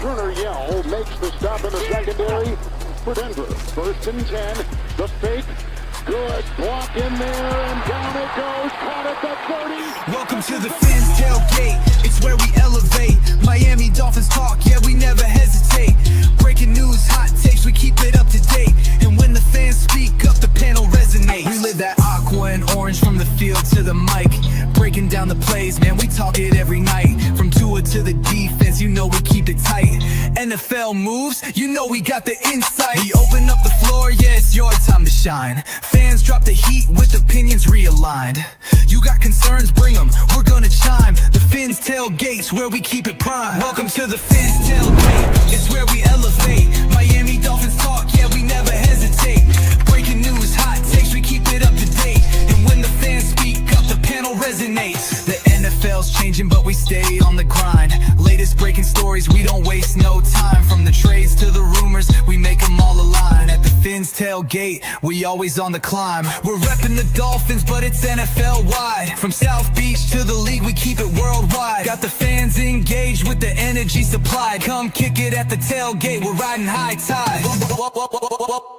Turner Yell makes the stop in the secondary for Denver. 1st and 10. The fake. Good block in there, and down it goes. Caught at the 30. Welcome to the Fins tailgate. It's where we elevate. Miami Dolphins talk, yeah, we never hesitate. Breaking news, hot takes, we keep it up to date. And when the fans speak up, the panel resonates. We live that aqua and orange from the field to the mic. Breaking down the plays, man, we talk it every night. From Tua to the defense, you know we keep it tight. NFL moves, you know we got the insight. We open up the floor, yeah, it's your time to shine. Fans drop the heat with opinions realigned. You got concerns, bring them, we're gonna chime. The Fins tailgates, where we keep it prime. Welcome to the Fins tailgate, it's where we elevate. Miami Dolphins talk, yeah, we never hesitate. Breaking news, hot takes, we keep it up to date. And when the fans speak up, the panel resonates. The NFL's changing, but we stay on the grind. Latest breaking stories, we don't waste no time. From the trades to the rumors, we make them all align. At the Fins tailgate, we always on the climb. We're repping the Dolphins, but it's NFL wide. From South Beach to the league, we keep it worldwide. Got the fans engaged with the energy supplied. Come kick it at the tailgate, we're riding high tide.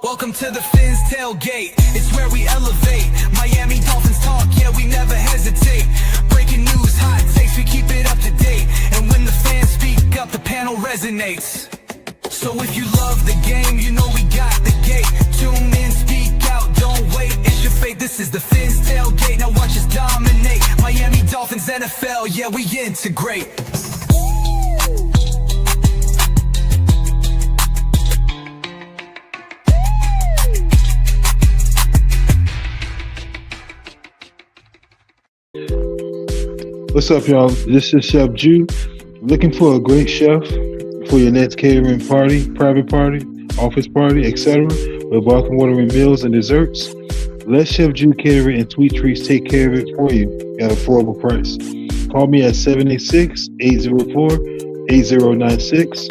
Welcome to the Fins tailgate, it's where we elevate. Miami Dolphins talk, yeah, we never hesitate. Breaking news, hot takes, we keep it up to date. And when the fans speak up, the panel resonates. So if you love the game, you know we got the gate. Tune in, speak out, don't wait, it's your fate. This is the Fins tailgate, now watch us dominate. Miami Dolphins, NFL, yeah, we integrate. What's up, y'all? This is Chef Ju. Looking for a great chef for your next catering party, private party, office party, etc. with welcome watering meals and desserts? Let Chef Ju Catering and Sweet Treats take care of it for you at an affordable price. Call me at 786-804-8096.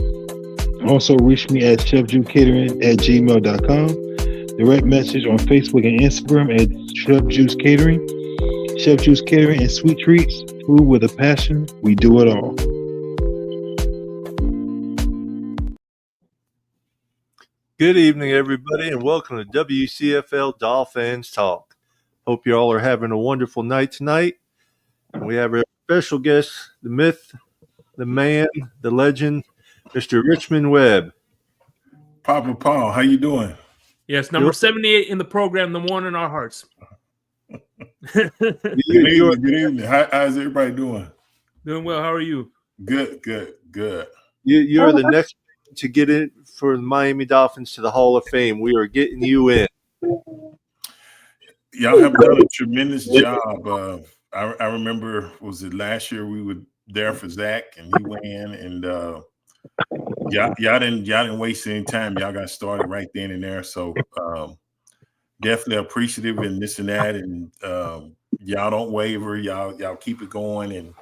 Also reach me at chefjukecatering@gmail.com. Direct message on Facebook and Instagram at Chef Ju's Catering. Chef Ju's Catering and Sweet Treats, food with a passion, we do it all. Good evening, everybody, and welcome to WCFL Dolphins Talk. Hope you all are having a wonderful night tonight. We have our special guest, the myth, the man, the legend, Mr. Richmond Webb. Papa Paul, how you doing? Yes, number 78 in the program, the one in our hearts. Good evening. How's everybody doing? Doing well. How are you? Good. You're the next to get in for the Miami Dolphins to the Hall of Fame. We are getting you in. Y'all have done a tremendous job. I remember, was it last year we were there for Zach and he went in, and y'all didn't waste any time. Y'all got started right then and there. So definitely appreciative and this and that, and y'all don't waver. Y'all keep it going. And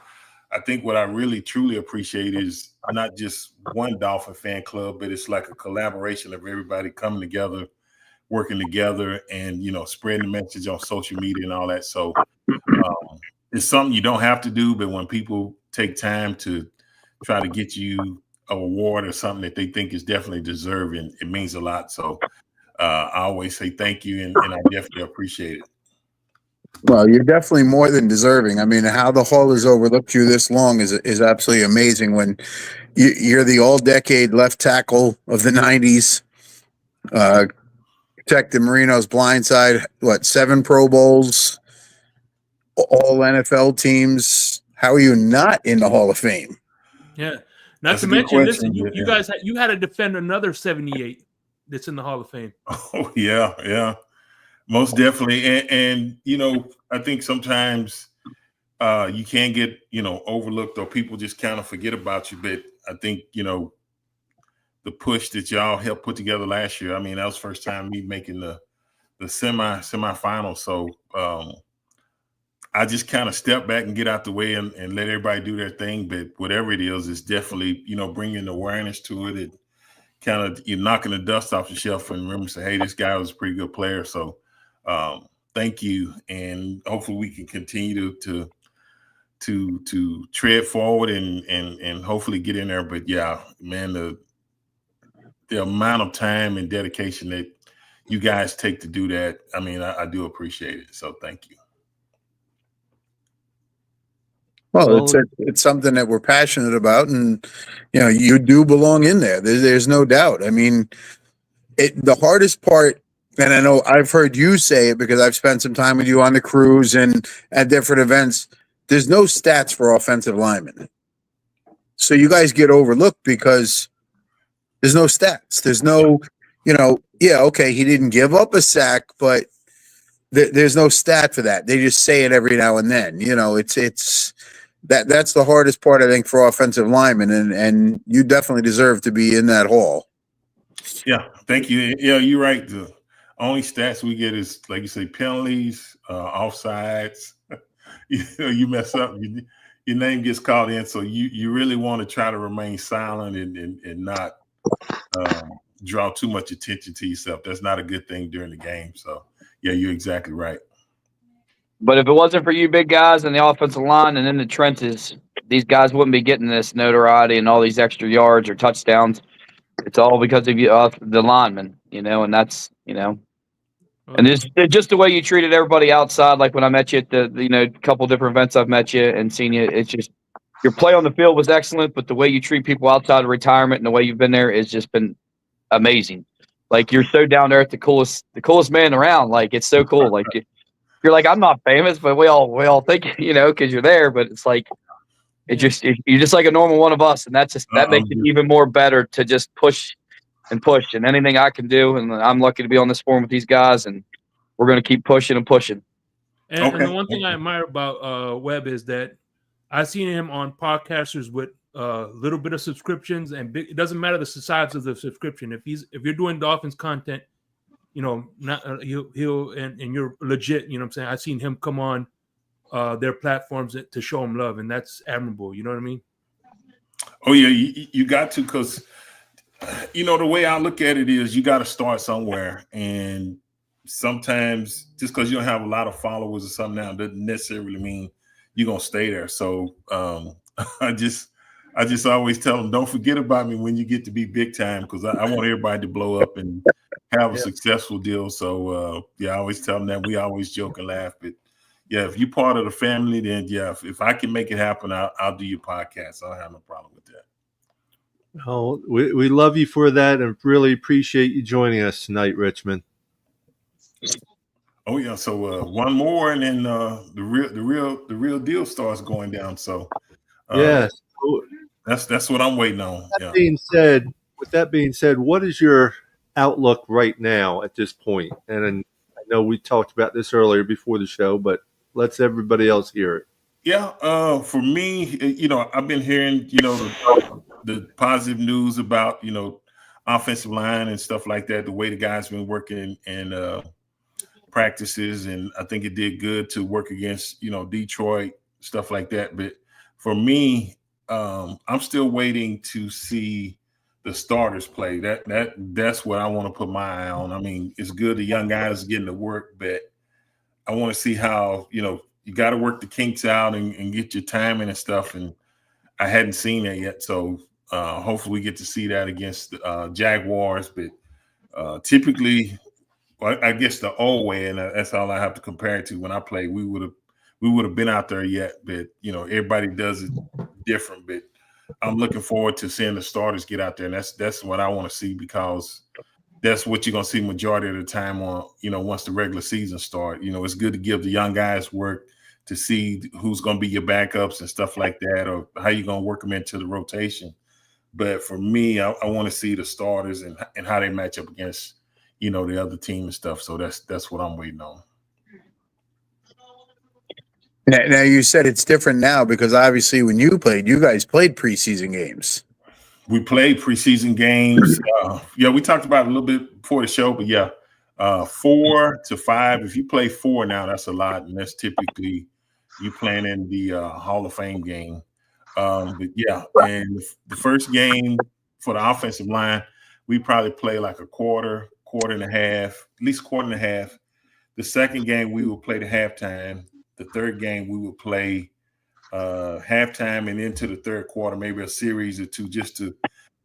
I think what I really truly appreciate is not just one Dolphin fan club, but it's like a collaboration of everybody coming together, working together, and spreading the message on social media and all that. So it's something you don't have to do, but when people take time to try to get you an award or something that they think is definitely deserving, it means a lot. So I always say thank you, and I definitely appreciate it. Well, you're definitely more than deserving. I mean, how the Hall has overlooked you this long is absolutely amazing. When you're the all-decade left tackle of the 90s, protected Marino's blindside, 7 Pro Bowls, all NFL teams. How are you not in the Hall of Fame? Yeah, not to mention this. You guys, you had to defend another 78 that's in the Hall of Fame. Oh yeah. Most definitely. And I think sometimes you can get, overlooked, or people just kind of forget about you. But I think, the push that y'all helped put together last year, I mean, that was the first time me making the semifinal. So I just kind of step back and get out the way and let everybody do their thing. But whatever it is, it's definitely, bringing awareness to it. And kind of you're knocking the dust off the shelf and remember, say, hey, this guy was a pretty good player. So thank you, and hopefully we can continue to to tread forward and hopefully get in there. But yeah, man, the amount of time and dedication that you guys take to do that, I mean, I do appreciate it. So thank you. Well, it's something that we're passionate about, and you do belong in there. There's no doubt. I mean, the hardest part, and I know I've heard you say it because I've spent some time with you on the cruise and at different events. There's no stats for offensive linemen, so you guys get overlooked because there's no stats. There's no, okay, he didn't give up a sack, but there's no stat for that. They just say it every now and then. That's the hardest part, I think, for offensive linemen, and you definitely deserve to be in that hall. Yeah, thank you. Yeah, you're right. The only stats we get is, like you say, penalties, offsides. You mess up, your name gets called in. So you really want to try to remain silent and not draw too much attention to yourself. That's not a good thing during the game. So, yeah, you're exactly right. But if it wasn't for you big guys in the offensive line and in the trenches, these guys wouldn't be getting this notoriety and all these extra yards or touchdowns. It's all because of you, the linemen, and that's, and it's just the way you treated everybody outside. Like when I met you at the couple different events I've met you and seen you, it's just your play on the field was excellent, but the way you treat people outside of retirement and the way you've been there has just been amazing. Like you're so down there at the coolest man around. Like it's so cool. Like you're like, I'm not famous, but we all think, because you're there, but it's like, you're just like a normal one of us. And that makes it even more better to just push and anything I can do. And I'm lucky to be on this forum with these guys, and we're going to keep pushing and pushing. And the one thing I admire about Webb is that I've seen him on podcasters with a little bit of subscriptions, and it doesn't matter the size of the subscription. If you're doing Dolphins content, not he'll and you're legit. You know what I'm saying? I've seen him come on their platforms to show them love, and that's admirable. You know what I mean? Oh yeah, you got to, because the way I look at it is you got to start somewhere, and sometimes just because you don't have a lot of followers or something now doesn't necessarily mean you're gonna stay there. So I just always tell them, don't forget about me when you get to be big time, because I want everybody to blow up and have a successful deal. So I always tell them that. We always joke and laugh, but yeah, if you're part of the family, then yeah, if I can make it happen, I'll do your podcast. I don't have no problem with that. Oh, we love you for that, and really appreciate you joining us tonight, Richmond. Oh yeah, so one more, and then the real deal starts going down. So yes, that's what I'm waiting on. With that being said, what is your outlook right now at this point? And I know we talked about this earlier before the show, but let's everybody else hear it. Yeah, for me, I've been hearing, the positive news about, offensive line and stuff like that, the way the guys been working in practices, and I think it did good to work against, Detroit, stuff like that. But for me, I'm still waiting to see the starters play. That's what I want to put my eye on. I mean, it's good the young guys getting to work, but I want to see how, you got to work the kinks out and get your timing and stuff. And I hadn't seen that yet. So hopefully we get to see that against the Jaguars. But typically, I guess the old way, and that's all I have to compare it to. When I played, we would have been out there yet. But, everybody does it different. But I'm looking forward to seeing the starters get out there. And that's what I want to see, because that's what you're going to see majority of the time on, once the regular season starts. It's good to give the young guys work to see who's going to be your backups and stuff like that, or how you're going to work them into the rotation. But for me, I want to see the starters and how they match up against, the other team and stuff. So that's what I'm waiting on. Now you said it's different now because obviously when you guys played preseason games. We played preseason games. We talked about it a little bit before the show, but 4 to 5. If you play 4 now, that's a lot, and that's typically you playing in the Hall of Fame game. And the first game for the offensive line, we probably play like a quarter and a half, at least quarter and a half. The second game we will play the halftime. The third game we will play halftime and into the third quarter, maybe a series or two, just to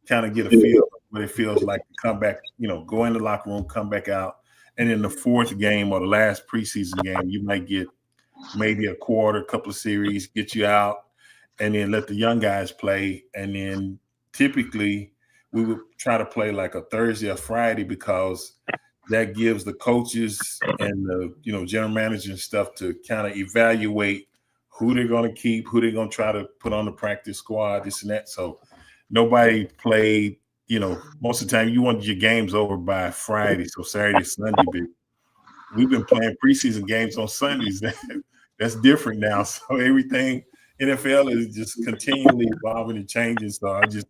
kind of get a feel of what it feels like to come back, go in the locker room, come back out. And in the fourth game or the last preseason game, you might get maybe a quarter, couple of series, get you out, and then let the young guys play. And then typically we would try to play like a Thursday or Friday, because that gives the coaches and the general manager and stuff to kind of evaluate who they're going to keep, who they're going to try to put on the practice squad, this and that. So nobody played, most of the time you want your games over by Friday, so Saturday, Sunday. But we've been playing preseason games on Sundays. That's different now. So everything, NFL is just continually evolving and changing. So I just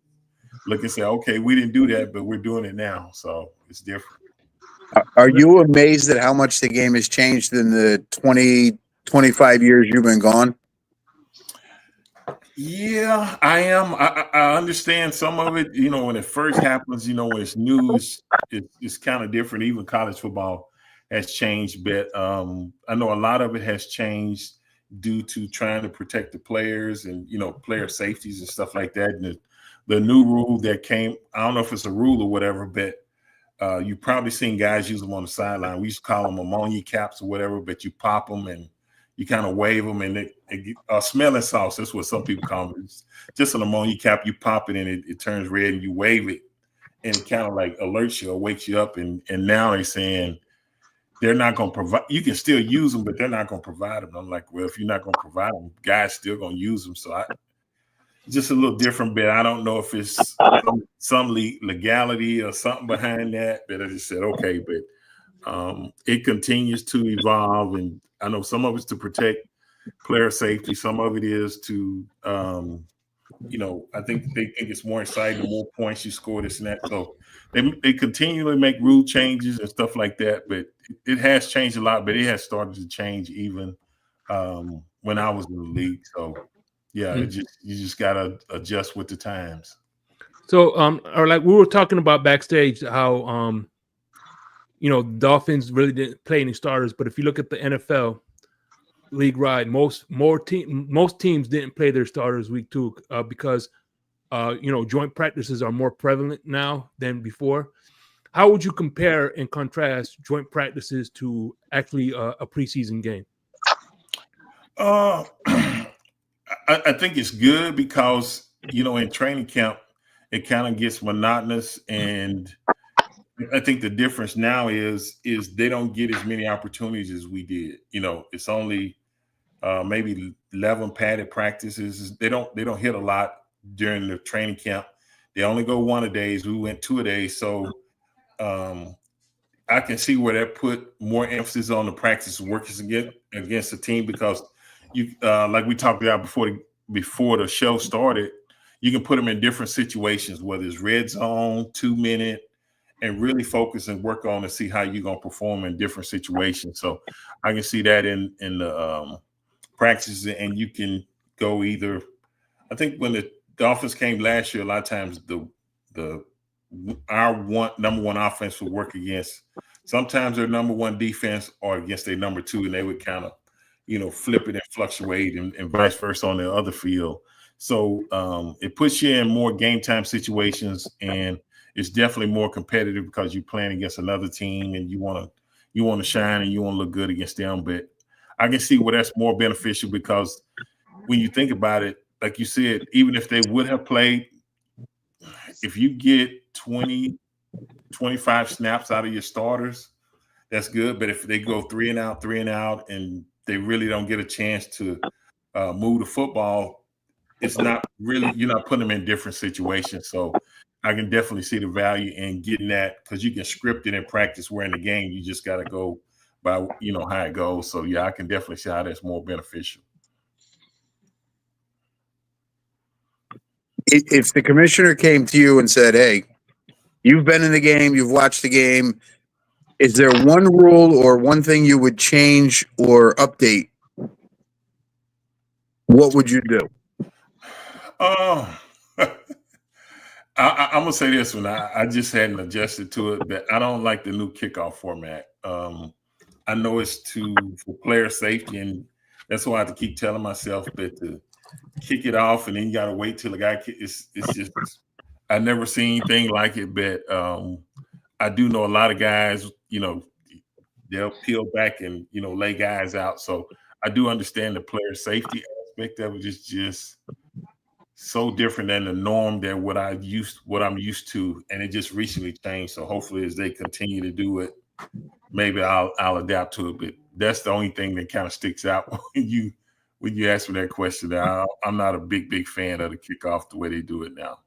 look and say, okay, we didn't do that, but we're doing it now. So it's different. Are you amazed at how much the game has changed in the 20, 25 years you've been gone? Yeah, I am. I understand some of it. When it first happens, when it's new, it's kind of different. Even college football has changed, but I know a lot of it has changed due to trying to protect the players and player safeties and stuff like that. And the new rule that came, I don't know if it's a rule or whatever, but you've probably seen guys use them on the sideline. We used to call them ammonia caps or whatever, but you pop them and you kind of wave them, and smelling sauce. That's what some people call it. It's just an ammonia cap. You pop it and it turns red, and you wave it, and it kind of like alerts you or wakes you up. And now they're saying they're not going to provide. You can still use them, but they're not going to provide them. I'm like, well, if you're not going to provide them, guys still going to use them. So just a little different bit. I don't know if it's some legality or something behind that, but I just said, okay, but it continues to evolve. And I know some of it's to protect player safety. Some of it is to, I think they think it's more exciting, the more points you score, this and that. So they continually make rule changes and stuff like that. But it has changed a lot, but it has started to change even when I was in the league. So, yeah, you just got to adjust with the times. So, or like we were talking about backstage, how Dolphins really didn't play any starters, but if you look at the NFL league-wide, most teams didn't play their starters week 2 because joint practices are more prevalent now than before. How would you compare and contrast joint practices to actually a preseason game? I think it's good because, in training camp, it kind of gets monotonous. And I think the difference now is they don't get as many opportunities as we did. It's only maybe 11 padded practices. They don't hit a lot during the training camp. They only go 1 a days. We went 2 a day. So I can see where that put more emphasis on the practice workers against the team, because you like we talked about before the show started, you can put them in different situations, whether it's red zone, 2 minute, and really focus and work on to see how you're going to perform in different situations. So I can see that in the practices, and you can go either. I think when the Dolphins came last year, a lot of times our number one offense would work against sometimes their number one defense or against their number 2, and they would kind of flip it and fluctuate and vice versa on the other field. So it puts you in more game time situations, and it's definitely more competitive because you're playing against another team and you want to shine and you want to look good against them. But I can see where that's more beneficial, because when you think about it, like you said, even if they would have played, if you get 20, 25 snaps out of your starters, that's good. But if they go 3 and out, and they really don't get a chance to move the football, it's not really, you're not putting them in different situations. So I can definitely see the value in getting that, because you can script it in practice, where in the game you just got to go by how it goes. So yeah, I can definitely see how that's more beneficial. If the commissioner came to you and said, hey, you've been in the game, you've watched the game, is there one rule or one thing you would change or update? What would you do? I'm gonna say this one. I just hadn't adjusted to it, but I don't like the new kickoff format. I know it's for player safety, and that's why I have to keep telling myself. But kick it off, and then you got to wait till the guy. It's just I never seen anything like it. But I do know a lot of guys. They'll peel back and lay guys out. So I do understand the player safety aspect of it. Is just so different than the norm than what I'm used to, and it just recently changed. So hopefully, as they continue to do it, maybe I'll adapt to it. But that's the only thing that kind of sticks out when you ask me that question. I'm not a big fan of the kickoff the way they do it now.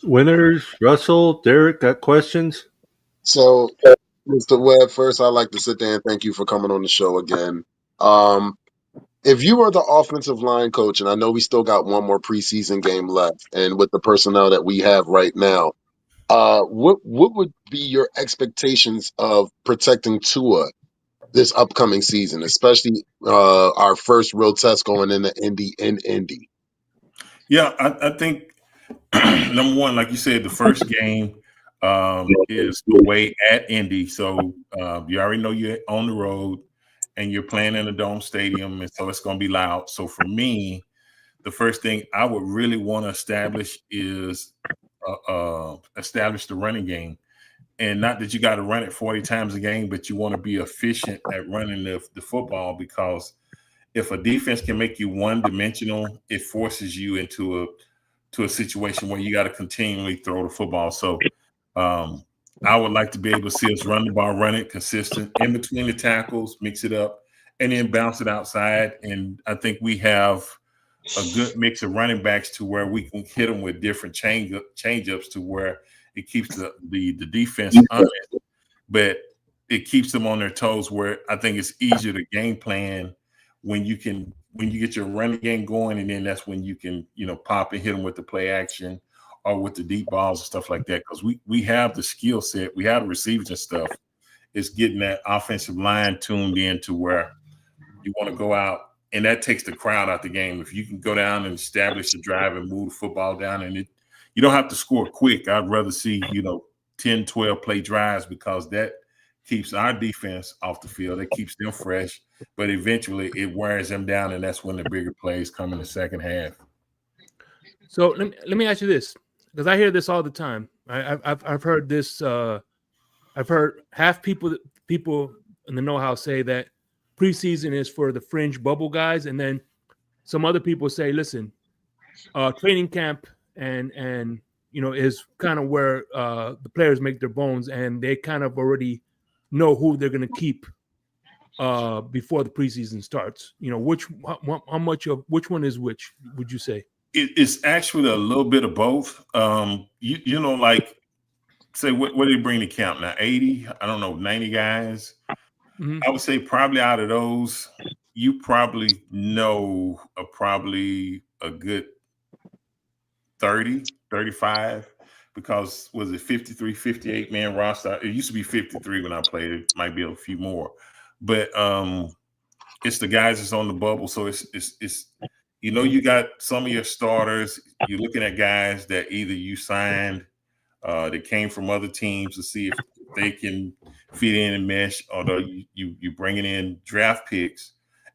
Winners, Russell, Derek, got questions? So, Mr. Webb, first I'd like to sit there and thank you for coming on the show again. If you were the offensive line coach, and I know we still got one more preseason game left, and with the personnel that we have right now, what would be your expectations of protecting Tua this upcoming season, especially our first real test going into Indy? Yeah, I think number one, like you said, the first game is away at Indy, so you already know you're on the road and you're playing in a dome stadium, and so it's going to be loud. So for me, the first thing I would really want to establish is establish the running game. And not that you got to run it 40 times a game, but you want to be efficient at running the football, because if a defense can make you one-dimensional, it forces you into a situation where you got to continually throw the football. So I would like to be able to see us run the ball, run it consistent in between the tackles, mix it up, and then bounce it outside. And I think we have a good mix of running backs to where we can hit them with different change-ups to where it keeps the defense honest, but it keeps them on their toes, where I think it's easier to game plan when you get your running game going, and then that's when you can pop and hit them with the play action or with the deep balls and stuff like that, because we have the skill set, we have the receivers and stuff. It's getting that offensive line tuned in to where you want to go out, and that takes the crowd out the game. If you can go down and establish the drive and move the football down, and you don't have to score quick. I'd rather see 10, 12 play drives, because that keeps our defense off the field. It keeps them fresh, but eventually it wears them down, and that's when the bigger plays come in the second half. So let me ask you this, because I hear this all the time. I've heard this. I've heard half people in the know-how say that preseason is for the fringe bubble guys, and then some other people say, listen, training camp and is kind of where the players make their bones, and they kind of already know who they're going to keep before the preseason starts. Which one is which, would you say? It's actually a little bit of both. Like, say, what do you bring to camp now? 80, I don't know, 90 guys. Mm-hmm. I would say probably out of those, you probably know probably a good 30, 35, because was it 53, 58 man roster? It used to be 53 when I played. It might be a few more, but it's the guys that's on the bubble. So it's you got some of your starters. You're looking at guys that either you signed that came from other teams to see if they can fit in and mesh, although you bringing in draft picks,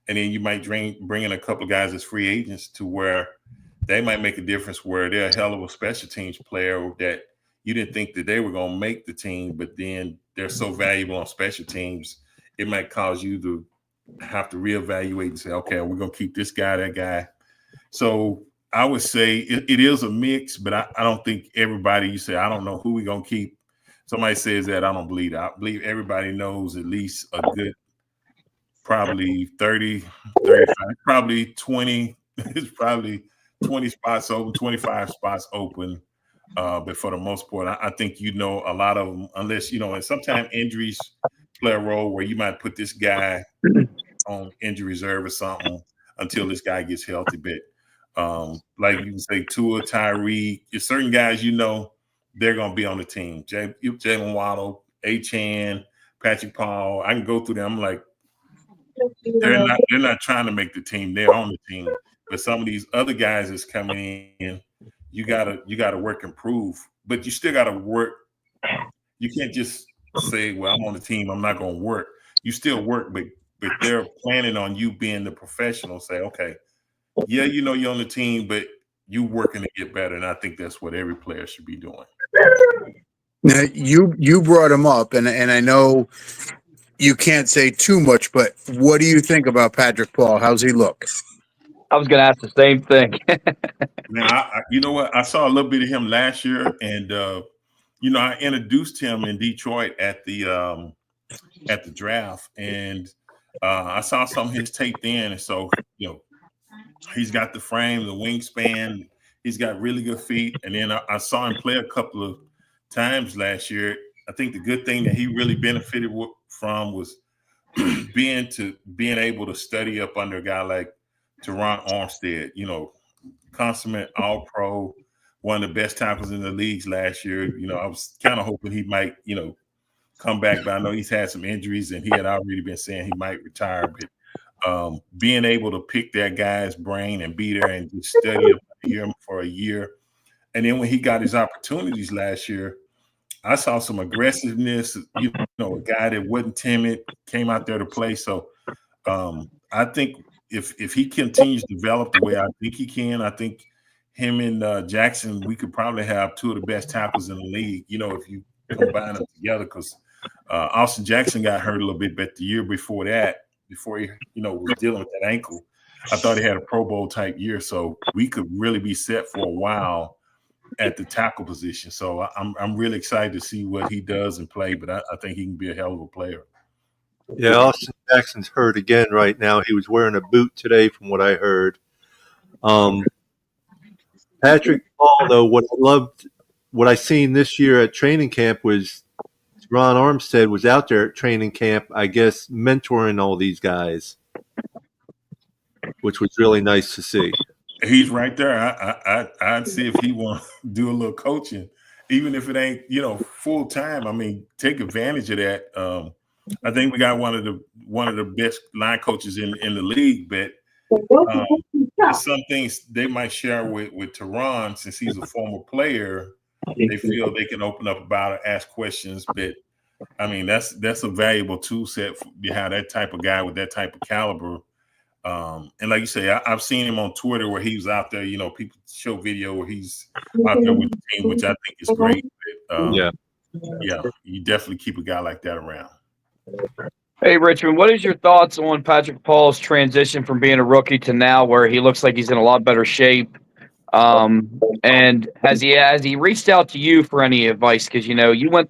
and then you might bring in a couple of guys as free agents to where they might make a difference, where they're a hell of a special teams player that you didn't think that they were going to make the team, but then they're so valuable on special teams, it might cause you to have to reevaluate and say, okay, we're going to keep this guy, that guy. So I would say it is a mix, but I don't think everybody, you say, I don't know who we're going to keep. Somebody says that, I don't believe that. I believe everybody knows at least a good probably 30, 35, probably 20. It's probably 20 spots open, 25 spots open. But for the most part, I think a lot of them, unless, and sometimes injuries play a role where you might put this guy on injury reserve or something until this guy gets healthy. But like you can say, Tua, Tyree, there's certain guys they're going to be on the team. Jalen Waddle, A-Chan, Patrick Paul. I can go through them. I'm like, they're not trying to make the team. They're on the team. But some of these other guys that's coming in, you gotta work and prove. But you still gotta work. You can't just say, well, I'm on the team, I'm not gonna work. You still work, but but they're planning on you being the professional. Say, okay, yeah, you know you're on the team, but you working to get better, and I think that's what every player should be doing. Now, you brought him up, and I know you can't say too much, but what do you think about Patrick Paul? How's he look? I was going to ask the same thing. Now, you know what? I saw a little bit of him last year, and you know, I introduced him in Detroit at the draft, and I saw some of his tape then, and so you know, he's got the frame, the wingspan, he's got really good feet, and then I saw him play a couple of times last year. I think the good thing that he really benefited from was being able to study up under a guy like Teron Armstead, you know, consummate all-pro, one of the best tackles in the leagues last year. You know, I was kind of hoping he might, you know, come back, but I know he's had some injuries, and he had already been saying he might retire. But being able to pick that guy's brain and be there and just study up him for a year, and then when he got his opportunities last year, I saw some aggressiveness. You know, a guy that wasn't timid, came out there to play. So I think if he continues to develop the way I think he can, I think him and Jackson, we could probably have two of the best tackles in the league, you know, if you combine them together, because Austin Jackson got hurt a little bit, but the year before that, before he, you know, was dealing with that ankle, I thought he had a Pro Bowl type year. So we could really be set for a while at the tackle position. So I'm really excited to see what he does and play, but I think he can be a hell of a player. Yeah, Austin Jackson's hurt again right now. He was wearing a boot today from what I heard. Patrick Paul, though, what I seen this year at training camp was Ron Armstead was out there at training camp, I guess, mentoring all these guys, which was really nice to see. He's right there. I'd see if he want to do a little coaching, even if it ain't, you know, full time. I mean, take advantage of that. I think we got one of the best line coaches in the league, but some things they might share with Teron, since he's a former player. They feel they can open up about it, ask questions. But I mean, that's a valuable tool set behind that type of guy with that type of caliber. And like you say, I've seen him on Twitter where he was out there. You know, people show video where he's out there with the team, which I think is great. But, yeah, you definitely keep a guy like that around. Hey, Richmond, what is your thoughts on Patrick Paul's transition from being a rookie to now where he looks like he's in a lot better shape? And has he reached out to you for any advice? Because, you know, you went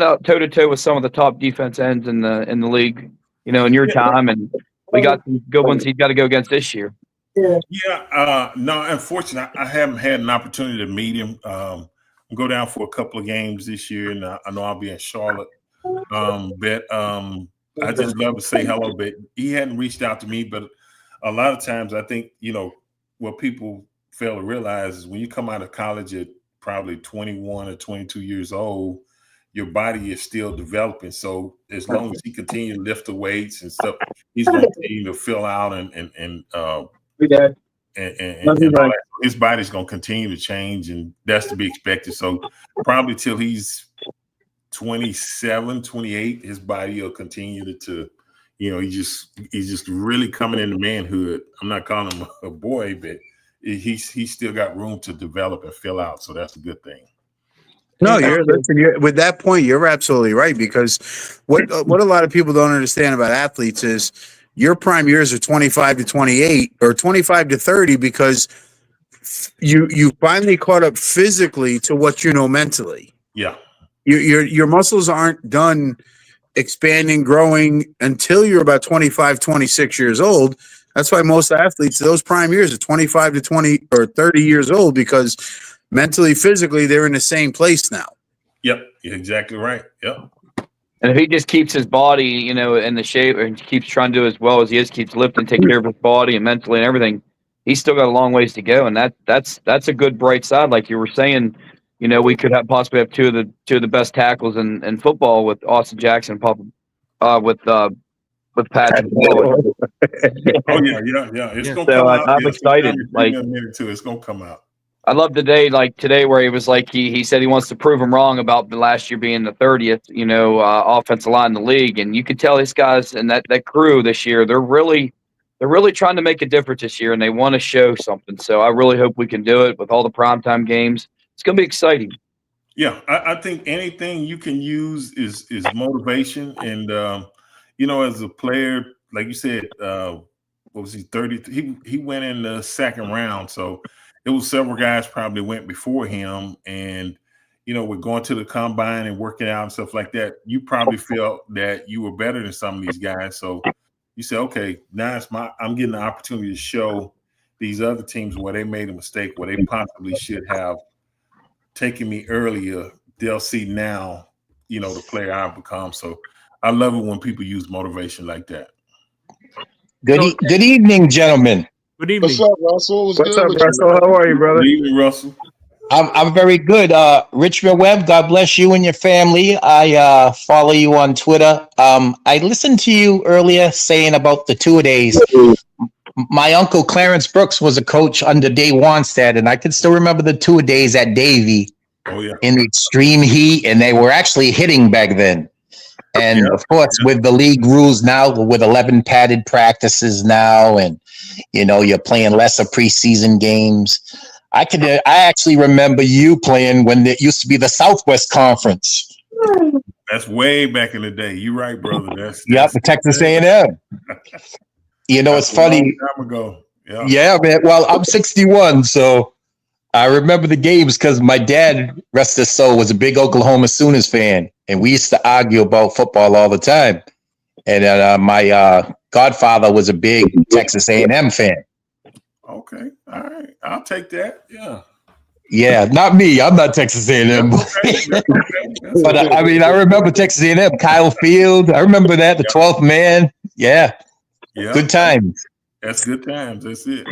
up toe to toe with some of the top defense ends in the league, you know, in your time, and we got some good ones he's got to go against this year. Yeah, no, unfortunately, I haven't had an opportunity to meet him. Go down for a couple of games this year, and I know I'll be in Charlotte. But I just love to say hello. But he hadn't reached out to me. But a lot of times, I think, you know, what people fail to realize is when you come out of college at probably 21 or 22 years old, your body is still developing. So as long as he continues to lift the weights and stuff, he's going to continue to fill out and all that. His body's going to continue to change, and that's to be expected. So probably till he's 27, 28, his body will continue to, you know, he's just really coming into manhood. I'm not calling him a boy, but he's still got room to develop and fill out. So that's a good thing. No, with that point, you're absolutely right, because what a lot of people don't understand about athletes is your prime years are 25 to 28 or 25 to 30, because you finally caught up physically to what you know mentally. Yeah. Your muscles aren't done expanding, growing until you're about 25, 26 years old. That's why most athletes, those prime years are 25 to 20 or 30 years old, because mentally, physically, they're in the same place now. Yep, you're exactly right. Yep. And if he just keeps his body, you know, in the shape and keeps trying to do as well as he is, keeps lifting, take care of his body and mentally and everything, he's still got a long ways to go. And that's a good bright side. Like you were saying, you know, we could possibly have two of the best tackles in football with Austin Jackson, with Patrick Paul. Oh yeah. It's gonna so come out. I'm excited. Like a minute too, it's gonna come out. I love the day like today where he was like he said he wants to prove him wrong about the last year being the 30th, offensive line in the league, and you could tell these guys and that crew this year they're really trying to make a difference this year, and they want to show something. So I really hope we can do it with all the primetime games. It's going to be exciting. Yeah, I think anything you can use is motivation, and as a player, like you said, what was he 30? He went in the second round, so it was several guys probably went before him, and with going to the combine and working out and stuff like that, you probably felt that you were better than some of these guys. So you say, okay, now I'm getting the opportunity to show these other teams where they made a mistake, where they possibly should have taken me earlier. They'll see now, the player I've become. So I love it when people use motivation like that. Good evening, gentlemen. Good evening. What's up, Russell? What's up, Russell? How are you, brother? Good evening, Russell. I'm very good. Richmond Webb, God bless you and your family. I follow you on Twitter. I listened to you earlier saying about the two-a-days. My uncle Clarence Brooks was a coach under Dave Wanstead, and I can still remember the two-a-days at Davie in the extreme heat, and they were actually hitting back then. And of course, with the league rules now, with 11 padded practices now, and you're playing lesser preseason games. I actually remember you playing when it used to be the Southwest Conference. That's way back in the day. You're right, brother. That's Texas A&M. It's funny. A long time ago. Yeah, man. Well, I'm 61, so I remember the games because my dad, rest his soul, was a big Oklahoma Sooners fan, and we used to argue about football all the time. And my godfather was a big Texas A&M fan. Okay, all right, I'll take that. Yeah, not me. I'm not Texas A&M. But I remember Texas A&M, Kyle Field. I remember that, the 12th man. Yeah. Good times. That's good times. That's it.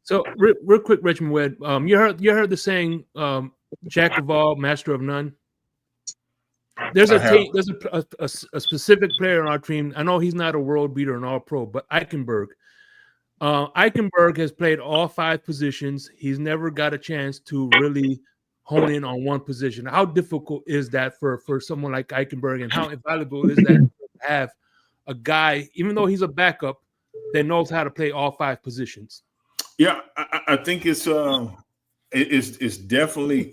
So real quick, Richmond Webb, you heard the saying, "Jack of all, master of none." There's a specific player on our team. I know he's not a world beater and all pro, but Eichenberg. Eichenberg has played all 5 positions. He's never got a chance to really hone in on one position. How difficult is that for someone like Eichenberg, and how invaluable is that to have a guy, even though he's a backup, that knows how to play all 5 positions? Yeah, I think it's definitely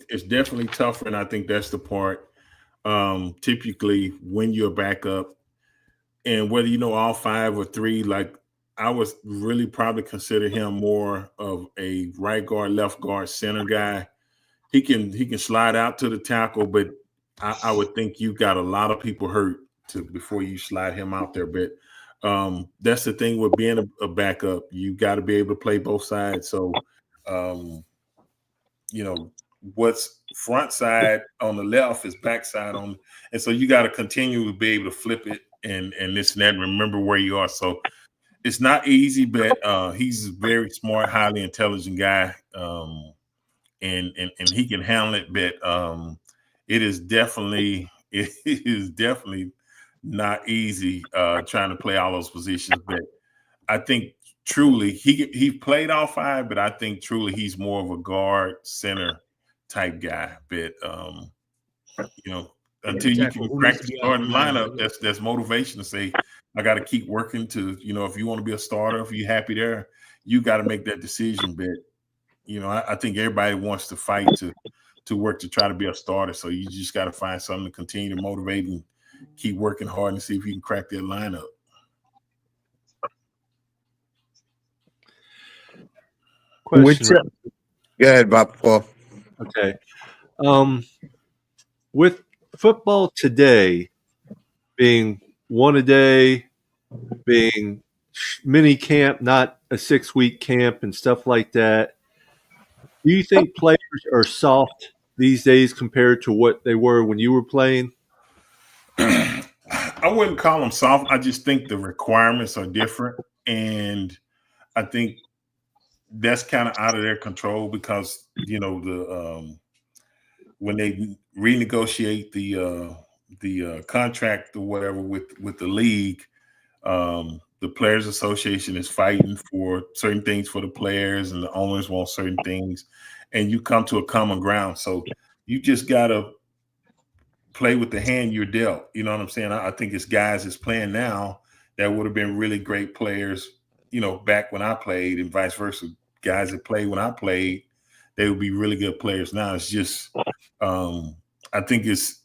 tougher, and I think that's the part. Typically, when you're a backup, and whether all 5 or 3, like I would really probably consider him more of a right guard, left guard, center guy. He can slide out to the tackle, but I would think you got a lot of people hurt before you slide him out there. But that's the thing with being a backup. You got to be able to play both sides. So, what's front side on the left is back side on, and so you got to continue to be able to flip it and this and that. And remember where you are. So it's not easy, but he's a very smart, highly intelligent guy, and he can handle it. But it is definitely not easy trying to play all those positions. But I think truly he played all 5, but I think truly he's more of a guard center type guy. But until you can practice starting lineup, that's motivation to say, I got to keep working to, if you want to be a starter, if you're happy there, you got to make that decision. But, I think everybody wants to fight to work to try to be a starter. So you just got to find something to continue to motivate and keep working hard and see if you can crack that lineup. Question. Go ahead, Bob. Paul. Okay. With football today being one a day, being mini camp, not a 6-week camp and stuff like that, do you think players are soft these days compared to what they were when you were playing? I wouldn't call them soft. I just think the requirements are different. And I think that's kind of out of their control because, when they renegotiate the contract or whatever with the league, the Players Association is fighting for certain things for the players, and the owners want certain things, and you come to a common ground. So you just gotta play with the hand you're dealt. You know what I'm saying? I think it's guys that's playing now that would have been really great players, back when I played, and vice versa. Guys that played when I played, they would be really good players now. It's just, I think it's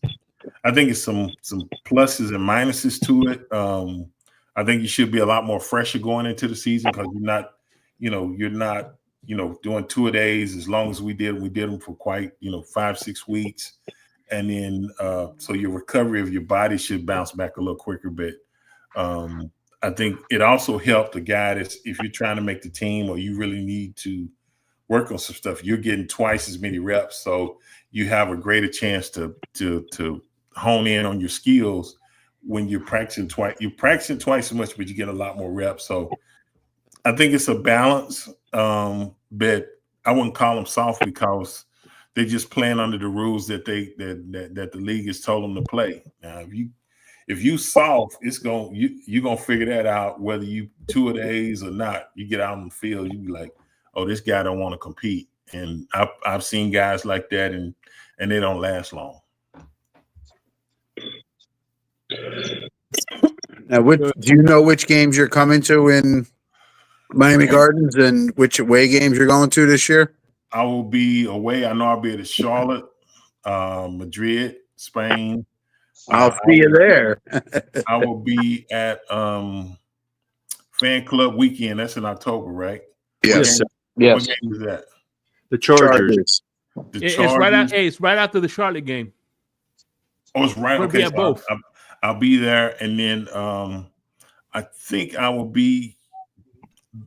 some pluses and minuses to it. I think you should be a lot more fresher going into the season, because you're not doing 2-a-days as long as we did. We did them for quite 5-6 weeks, and then so your recovery of your body should bounce back a little quicker. But I think it also helped the guy that's, if you're trying to make the team or you really need to work on some stuff, you're getting twice as many reps, so you have a greater chance to hone in on your skills when you're practicing twice. You're practicing twice as much, but you get a lot more reps. So I think it's a balance, but I wouldn't call them soft, because they're just playing under the rules that that the league has told them to play. Now, if you soft, you're gonna figure that out, whether you 2-a-days or not. You get out on the field, you be like, oh, this guy don't want to compete. And I've seen guys like that, and they don't last long. Now, do you know which games you're coming to in Miami Gardens, and which away games you're going to this year? I will be away. I know I'll be at Charlotte, Madrid, Spain. I'll see you there. I will be at Fan Club Weekend. That's in October, right? Yes. Yes. What game is that? The Chargers. It's right after the Charlotte game. Oh, it's right. Okay, so both. I'll be there, and then I think I will be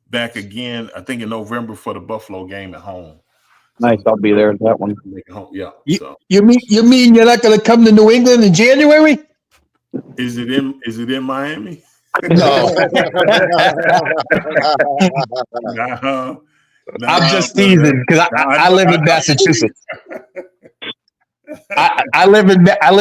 back again. I think in November for the Buffalo game at home. Nice, I'll be there at that one. Yeah. You mean you're not going to come to New England in January? Is it in Miami? No. I'm just teasing, because I live in Massachusetts. I live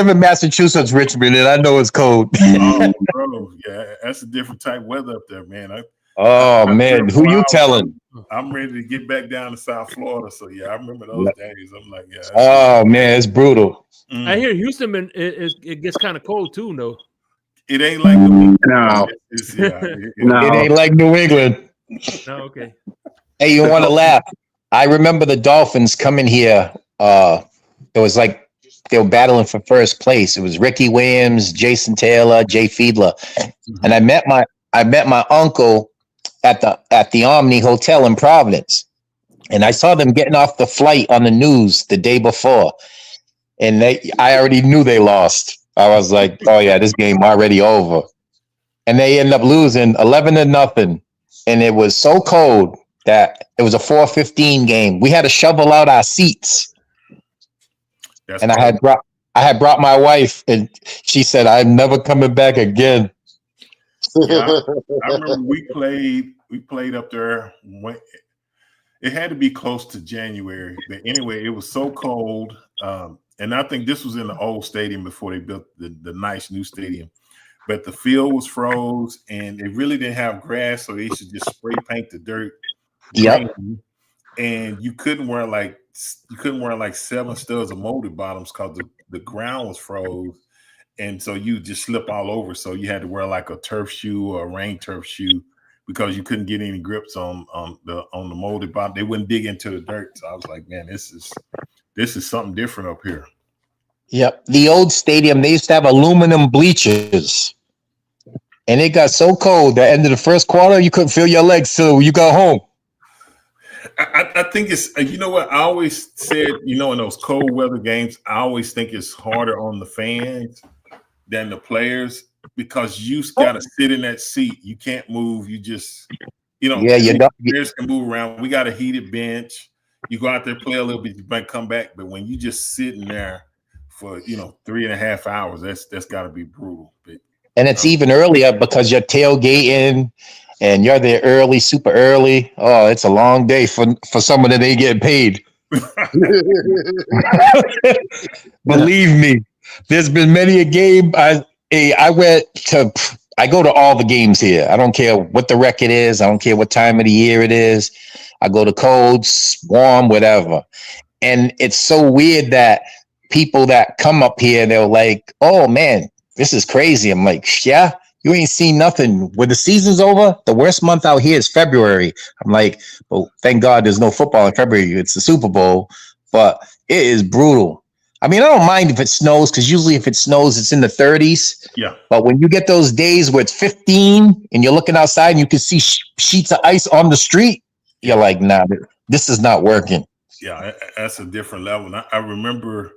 in Massachusetts, Richmond, and I know it's cold. Oh, bro, yeah, that's a different type of weather up there, man. Man, who you telling? I'm ready to get back down to South Florida, so yeah, I remember those days. I'm like, yeah. Oh man, it's brutal. I hear Houston, it gets kind of cold too, though. It ain't like New No. It ain't like New England. No, okay. Hey, you want to laugh? I remember the Dolphins coming here. It was like they were battling for first place. It was Ricky Williams, Jason Taylor, Jay Fiedler, and I met my uncle at the Omni Hotel in Providence, and I saw them getting off the flight on the news the day before, and I already knew they lost. I was like, oh yeah, this game already over, and they ended up losing 11-0, and it was so cold that it was a 4:15 game. We had to shovel out our seats. And I had brought my wife, and she said, I'm never coming back again. Yeah, I remember we played up there. It had to be close to January, but anyway, it was so cold. And I think this was in the old stadium before they built the nice new stadium. But the field was froze, and it really didn't have grass, so they should just spray paint the dirt. Yep. And you couldn't wear like 7 studs of molded bottoms, because the ground was froze, and so you just slip all over. So you had to wear like a turf shoe or a rain turf shoe, because you couldn't get any grips on the molded bottom. They wouldn't dig into the dirt. So I was like, man, this is something different up here. Yep. The old stadium, they used to have aluminum bleachers, and it got so cold the end of the first quarter, you couldn't feel your legs till you got home. I think it's, you know what, I always said, in those cold weather games, I always think it's harder on the fans than the players, because you got to sit in that seat. You can't move. You just, players can move around. We got a heated bench. You go out there, play a little bit, you might come back. But when you just sitting there for, 3.5 hours, that's got to be brutal. But, and it's even earlier because you're tailgating and you're there early, super early. Oh, it's a long day for someone that ain't getting paid. Believe me, there's been many a game. I went to I go to all the games here. I don't care what the record is. I don't care what time of the year it is. I go to cold, warm, whatever. And it's so weird that people that come up here, they're like, oh man, this is crazy. I'm like, yeah, you ain't seen nothing. When the season's over, the worst month out here is February. I'm like, well, thank God there's no football in February. It's the Super Bowl, but it is brutal. I mean, I don't mind if it snows because usually if it snows, it's in the 30s. Yeah. But when you get those days where it's 15 and you're looking outside and you can see sheets of ice on the street, you're like, nah, this is not working. Yeah, that's a different level. And I remember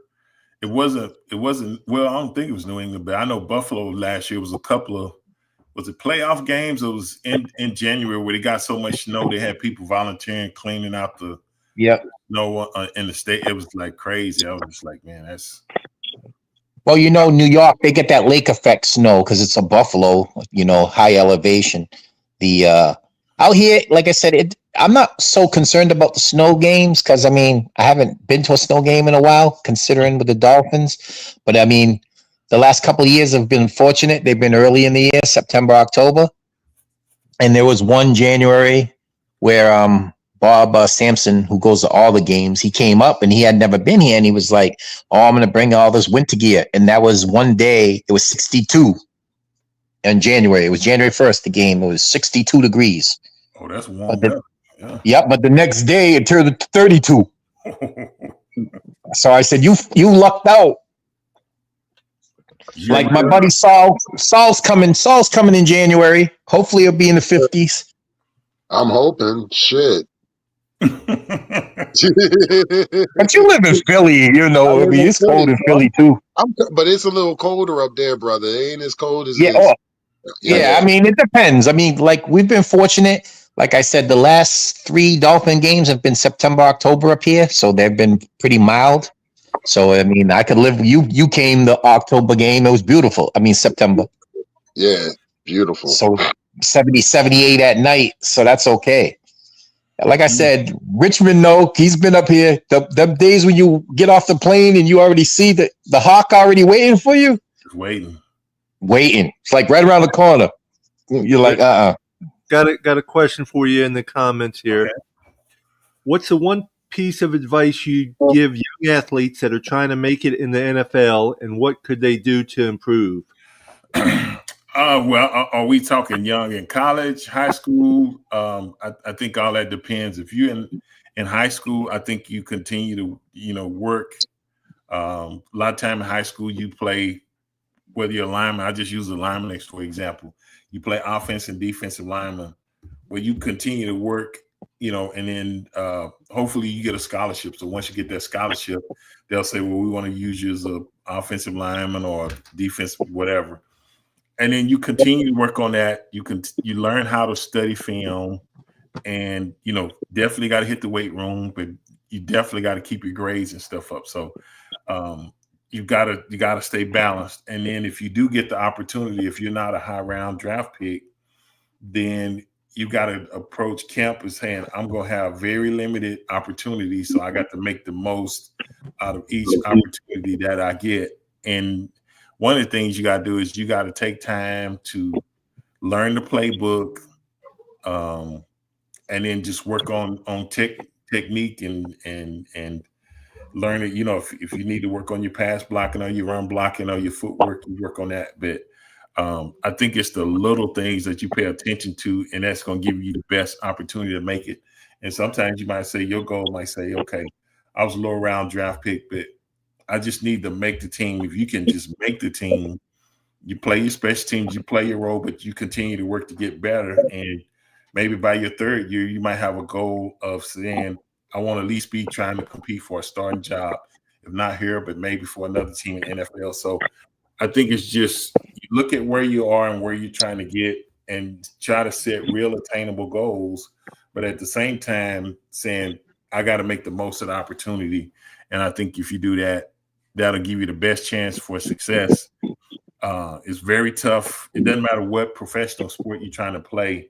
it wasn't, well, I don't think it was New England, but I know Buffalo last year was a couple of, was it playoff games? It was in January where they got so much snow, they had people volunteering, cleaning out the snow in the state. It was like crazy. I was just like, man, that's. Well, you know, New York, they get that lake effect snow because it's a Buffalo, you know, high elevation. The out here, like I said, I'm not so concerned about the snow games because, I mean, I haven't been to a snow game in a while, considering with the Dolphins. But, I mean, the last couple of years have been fortunate. They've been early in the year, September, October. And there was one January where Bob Sampson, who goes to all the games, he came up and he had never been here. And he was like, oh, I'm going to bring all this winter gear. And that was one day, it was 62 in January. It was January 1st, the game. It was 62 degrees. Oh, that's warm. Yeah, but the next day it turned to 32. So I said, you lucked out. Like my buddy Saul's coming in January. Hopefully it'll be in the 50s. I'm hoping. Shit. But you live in Philly, you know. I mean, it's cold in Philly too. But it's a little colder up there, brother. It ain't as cold as I mean, it depends. I mean, like we've been fortunate. Like I said, the last 3 Dolphin games have been September, October up here, so they've been pretty mild. So I mean, I could live. You came the October game; it was beautiful. I mean, September. Yeah, beautiful. So 70, 78 at night, so that's okay. Like I said, Richmond, no, he's been up here. The days when you get off the plane and you already see the Hawk already waiting for you. Just waiting. It's like right around the corner. You're like, Got a question for you in the comments here. Okay. What's the one piece of advice you give young athletes that are trying to make it in the NFL, and what could they do to improve? Well, are we talking young in college, high school? I think all that depends. If you're in high school, I think you continue to, work. A lot of time in high school, you play, whether you're a lineman, I just use the lineman for example. You play offense and defensive lineman, where you continue to work, and then hopefully you get a scholarship. So once you get that scholarship, they'll say, well, we want to use you as an offensive lineman or defensive, whatever. And then you continue to work on that. You learn how to study film, and definitely got to hit the weight room, but you definitely got to keep your grades and stuff up. So you gotta stay balanced. And then if you do get the opportunity, if you're not a high round draft pick, then you got to approach camp as saying, I'm going to have very limited opportunities, so I got to make the most out of each opportunity that I get. And one of the things you got to do is you got to take time to learn the playbook, and then just work on technique and learn it. If you need to work on your pass blocking or your run blocking or your footwork, you work on that. But I think it's the little things that you pay attention to, and that's going to give you the best opportunity to make it. And sometimes you might say, your goal might say, okay, I was a low round draft pick, but I just need to make the team. If you can just make the team, you play your special teams, you play your role, but you continue to work to get better. And maybe by your 3rd year, you might have a goal of saying, I want to at least be trying to compete for a starting job, if not here, but maybe for another team in NFL. So I think it's just you look at where you are and where you're trying to get and try to set real attainable goals, but at the same time saying, I got to make the most of the opportunity. And I think if you do that, that'll give you the best chance for success. It's very tough. It doesn't matter what professional sport you're trying to play.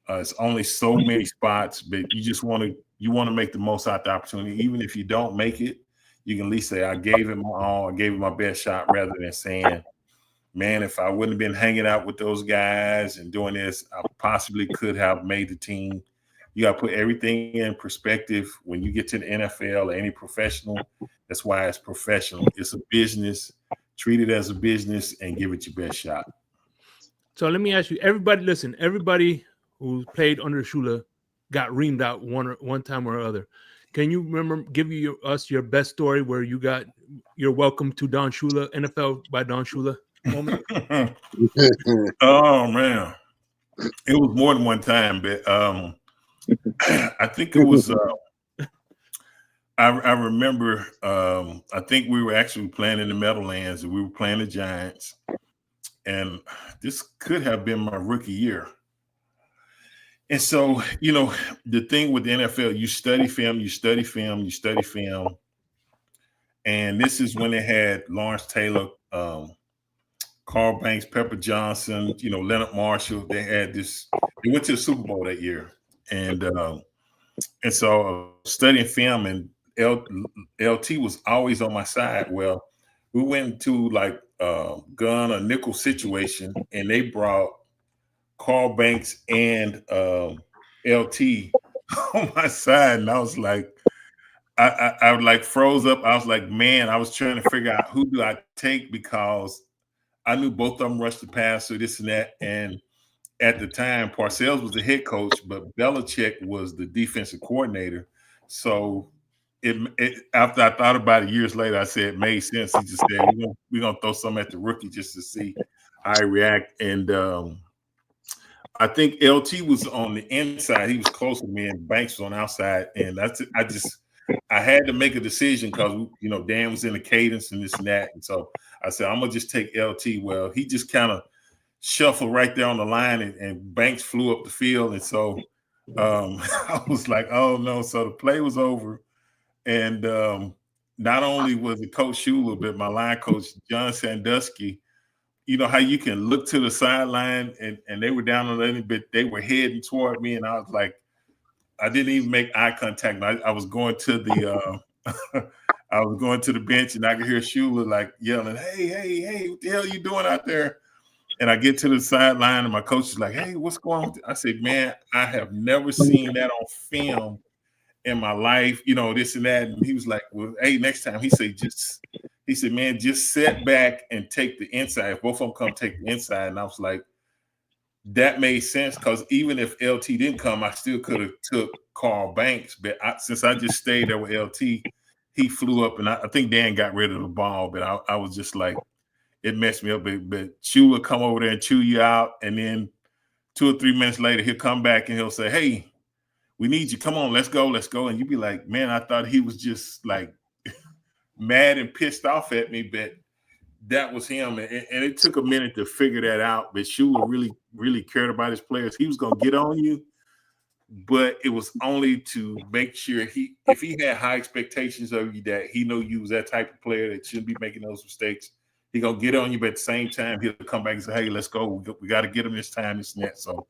It's only so many spots, but you just want to make the most out of the opportunity. Even if you don't make it, you can at least say, I gave it my all, I gave it my best shot, rather than saying, man, if I wouldn't have been hanging out with those guys and doing this, I possibly could have made the team. You got to put everything in perspective when you get to the NFL or any professional. That's why it's professional. It's a business. Treat it as a business and give it your best shot. So let me ask you, everybody, listen, everybody who played under Shula got reamed out one time or other. Can you remember, us your best story where you got your welcome to Don Shula, NFL by Don Shula moment? Oh, man. It was more than one time, but I think it was I remember I think we were actually playing in the Meadowlands and we were playing the Giants. And this could have been my rookie year. And so, you know, the thing with the NFL, you study film, you study film, you study film. And this is when they had Lawrence Taylor, Carl Banks, Pepper Johnson, you know, Leonard Marshall. They had this, they went to the Super Bowl that year. And so studying film, and LT was always on my side. Well, we went to like gun or nickel situation, and they brought Carl Banks and LT on my side, and I was like, I like froze up. I was like, man, I was trying to figure out who do I take, because I knew both of them rushed the passer, this and that. And at the time, Parcells was the head coach, but Belichick was the defensive coordinator. So after I thought about it years later, I said it made sense. He just said, we're gonna throw some at the rookie just to see how he react. And I think LT was on the inside. He was closer to me, and Banks was on the outside. And I had to make a decision because, you know, Dan was in the cadence and this and that. And so I said, I'm going to just take LT. Well, he just kind of shuffled right there on the line, and Banks flew up the field. And so I was like, oh, no. So the play was over. And not only was it Coach Shula, but my line coach, John Sandusky, you know how you can look to the sideline and they were down a little bit, they were heading toward me. And I was like, I didn't even make eye contact. I was going to the I was going to the bench, and I could hear Shula like yelling, hey, what the hell are you doing out there? And I get to the sideline, and my coach is like, hey, what's going on? I said, man, I have never seen that on film in my life, you know, this and that. And he was like, well, hey, next time. He said, man, just sit back and take the inside. If both of them come, take the inside. And I was like, that made sense, because even if LT didn't come, I still could have took Carl Banks. But since I just stayed there with LT, he flew up, and I think Dan got rid of the ball. But I was just like, it messed me up. But Shula come over there and chew you out, and then 2 or 3 minutes later, he'll come back and he'll say, hey, we need you. Come on, let's go. And you'd be like, man, I thought he was just like mad and pissed off at me, but that was him. And it took a minute to figure that out. But Shula really, really cared about his players. He was going to get on you, but it was only to make sure if he had high expectations of you, that he knew you was that type of player that shouldn't be making those mistakes. He going to get on you, but at the same time, he'll come back and say, hey, let's go. We got to get him this time, this and that. So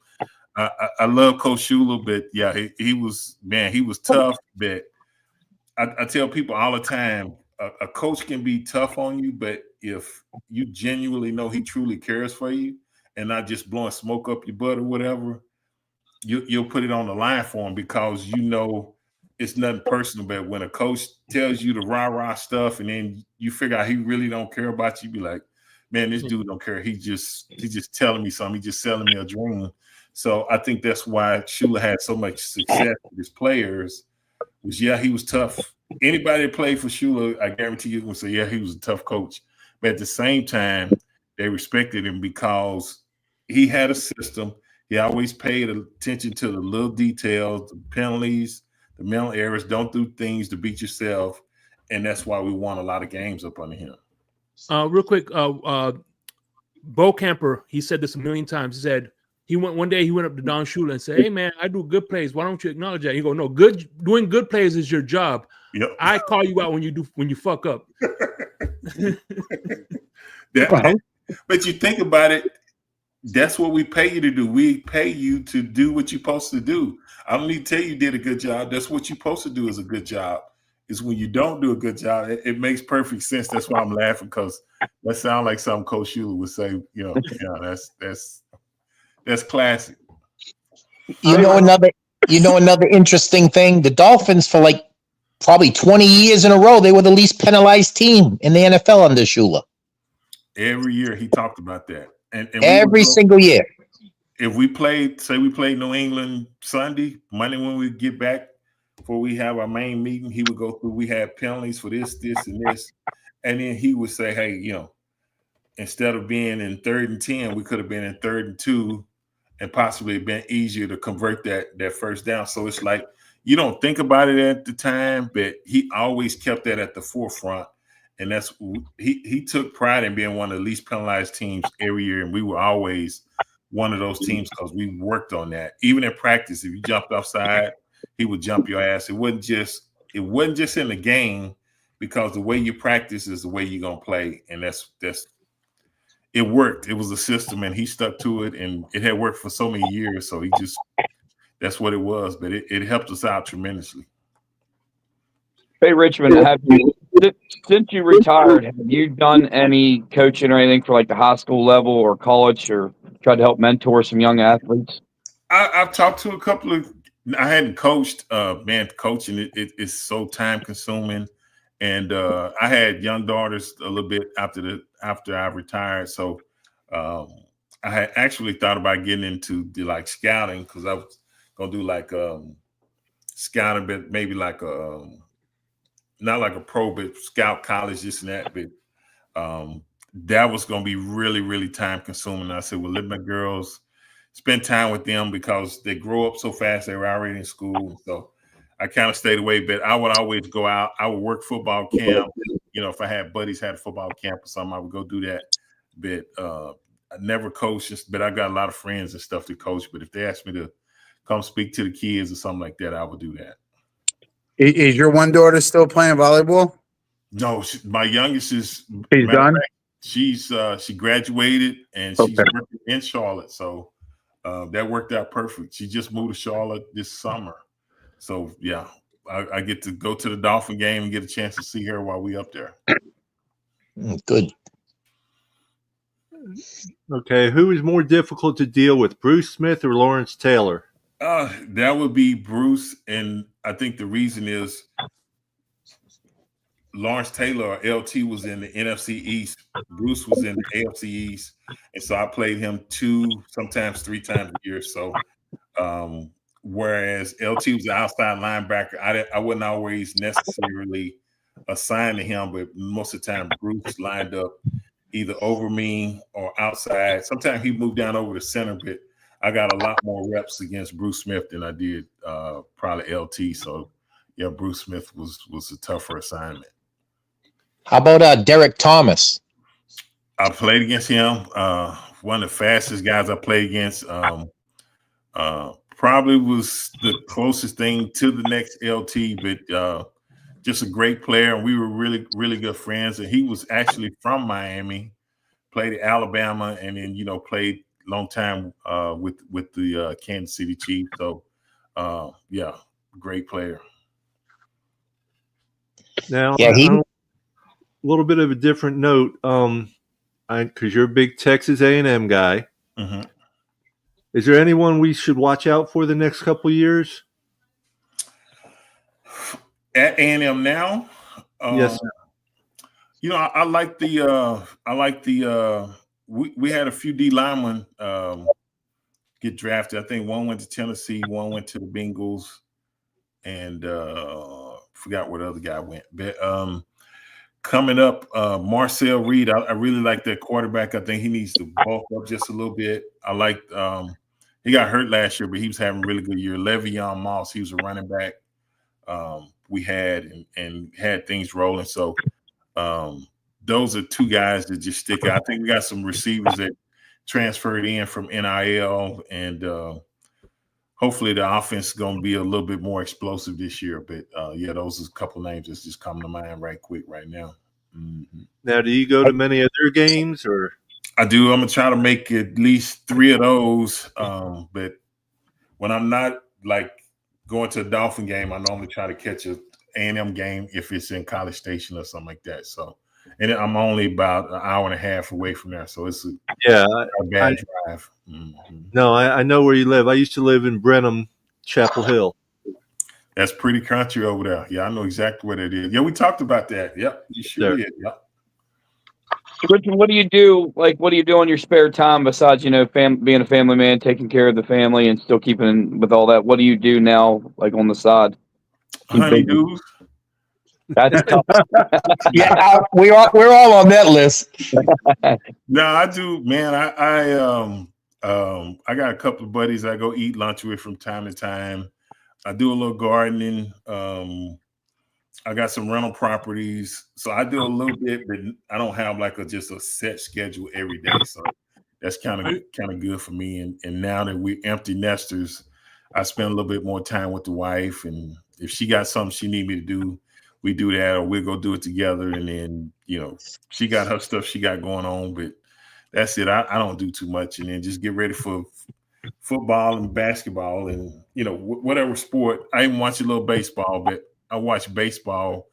I love Coach Shula, but yeah, he was tough. But I tell people all the time, a coach can be tough on you, but if you genuinely know he truly cares for you and not just blowing smoke up your butt or whatever, you'll put it on the line for him, because you know it's nothing personal. But when a coach tells you the rah-rah stuff and then you figure out he really don't care about you, be like, man, this dude don't care. He's just telling me something. He's just selling me a dream. So I think that's why Shula had so much success with his players. Was, yeah, he was tough. Anybody that played for Shula, I guarantee you will say, yeah, he was a tough coach. But at the same time, they respected him because he had a system. He always paid attention to the little details, the penalties, the mental errors. Don't do things to beat yourself. And that's why we won a lot of games up under him. Real quick, Bo Camper, he said this a million times. He said, one day he went up to Don Shula and said, hey, man, I do good plays. Why don't you acknowledge that? He go, no, doing good plays is your job. Yep. I call you out when you fuck up. But you think about it, that's what we pay you to do. We pay you to do what you're supposed to do. I don't need to tell you did a good job. That's what you're supposed to do is a good job. is when you don't do a good job. It makes perfect sense. That's why I'm laughing, because that sounds like something Coach Shula would say. That's classic. Another interesting thing. The Dolphins, for like probably 20 years in a row, they were the least penalized team in the NFL under Shula. Every year he talked about that, and every single year. If we played New England Sunday, Monday when we get back, before we have our main meeting, he would go through. We had penalties for this, and this, and then he would say, "Hey, instead of being in 3rd and 10, we could have been in 3rd and 2, and possibly been easier to convert that first down." So it's like you don't think about it at the time, but he always kept that at the forefront, and that's he took pride in being one of the least penalized teams every year, and we were always one of those teams because we worked on that. Even in practice, if you jumped offside, he would jump your ass. It wasn't just in the game, because the way you practice is the way you're gonna play, and that's it worked. It was a system, and he stuck to it, and it had worked for so many years. So that's what it was. But it helped us out tremendously. Hey, Richmond, since you retired, have you done any coaching or anything for like the high school level or college, or tried to help mentor some young athletes? I've talked to a couple of. I hadn't coached. Coaching it's so time consuming, and I had young daughters a little bit after I retired. So I had actually thought about getting into like scouting, because I was gonna do like scouting, but maybe like a not like a pro, but scout college, this and that. But that was going to be really, really time consuming. I said, well, let my girls spend time with them, because they grow up so fast. They were already in school. So I kind of stayed away, but I would always go out. I would work football camp. If I had buddies had a football camp or something, I would go do that. But I never coached, but I got a lot of friends and stuff to coach. But if they asked me to come speak to the kids or something like that, I would do that. Is your one daughter still playing volleyball? No, my youngest is. She's done. She graduated, and she's working in Charlotte. So that worked out perfect. She just moved to Charlotte this summer. So yeah, I get to go to the Dolphin game and get a chance to see her while we up there. Good. Okay, who is more difficult to deal with, Bruce Smith or Lawrence Taylor? That would be Bruce, and I think the reason is Lawrence Taylor, or LT, was in the NFC East. Bruce was in the AFC East, and so I played him 2, sometimes 3 times a year. So, whereas LT was an outside linebacker, I wouldn't always necessarily assign to him, but most of the time Bruce lined up either over me or outside. Sometimes he moved down over the center, but I got a lot more reps against Bruce Smith than I did probably LT. So, yeah, Bruce Smith was a tougher assignment. How about Derek Thomas? I played against him. One of the fastest guys I played against. Probably was the closest thing to the next LT, but just a great player. And we were really, really good friends. And he was actually from Miami, played at Alabama, and then, played long time with the Kansas City Chiefs. So, yeah, great player. Now, yeah, a little bit of a different note, because you're a big Texas A&M guy. Mm-hmm. Is there anyone we should watch out for the next couple of years? At A&M now? Yes. I like the we had a few D linemen get drafted. I think one went to Tennessee, one went to the Bengals, and forgot where the other guy went. But coming up, Marcel Reed, I really like that quarterback. I think he needs to bulk up just a little bit. I like he got hurt last year, but he was having a really good year. Le'Veon Moss, he was a running back we had and had things rolling. So those are 2 guys that just stick out. I think we got some receivers that transferred in from NIL, and hopefully the offense is going to be a little bit more explosive this year. But yeah, those are a couple names that's just coming to mind right quick right now. Mm-hmm. Now, do you go to many of their games, or? I do. I'm gonna try to make at least 3 of those. But when I'm not like going to a Dolphin game, I normally try to catch A&M game if it's in College Station or something like that. So, and I'm only about an hour and a half away from there, so it's a bad drive. No, I know where you live. I used to live in Brenham, Chapel Hill. That's pretty country over there. Yeah, I know exactly what it is. Yeah, we talked about that. Yep, you sure did. Yep. Richmond, what do you do? Like, what do you do in your spare time besides, being a family man, taking care of the family, and still keeping in with all that? What do you do now, like on the side? Honeydews. That's tough. Yeah, we're all on that list. No, I do, man. I got a couple of buddies I go eat lunch with from time to time. I do a little gardening. I got some rental properties, so I do a little bit, but I don't have like just a set schedule every day. So that's kind of good for me. And now that we're empty nesters, I spend a little bit more time with the wife. And if she got something she need me to do, we do that, or we'll go do it together. And then she got her stuff she got going on, but that's it. I don't do too much, and then just get ready for football and basketball and whatever sport. I even watch a little baseball, but I watch baseball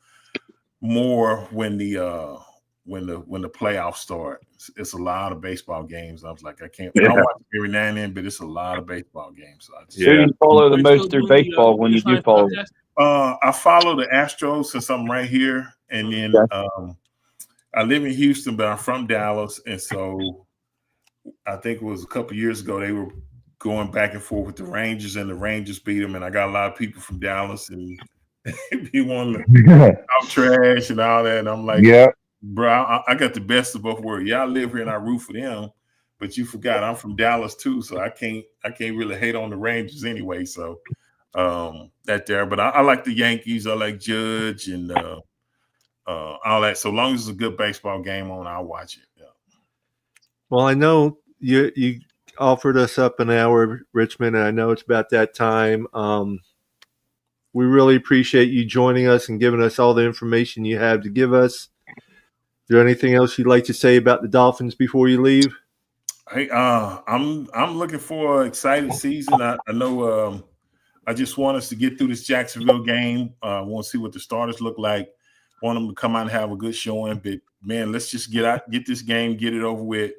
more when the playoffs start. It's a lot of baseball games. I was like, I watch every now and then, but it's a lot of baseball games. So Who do you follow the most through baseball when you do follow? I follow the Astros since I'm right here, and then I live in Houston, but I'm from Dallas, and so I think it was a couple years ago they were going back and forth with the Rangers, and the Rangers beat them. And I got a lot of people from Dallas, and he wanted to talk trash and all that. And I'm like, bro, I got the best of both worlds. Y'all live here, and I root for them, but you forgot I'm from Dallas too, so I can't really hate on the Rangers anyway. So that there, but I like the Yankees. I like Judge and all that. So long as it's a good baseball game on, I'll watch it. Yeah. Well, I know you offered us up an hour, Richmond, and I know it's about that time. We really appreciate you joining us and giving us all the information you have to give us. Is there anything else you'd like to say about the Dolphins before you leave? Hey, I'm looking for an exciting season. I know I just want us to get through this Jacksonville game. I want to see what the starters look like. Want them to come out and have a good showing. But man, let's just get this game, get it over with,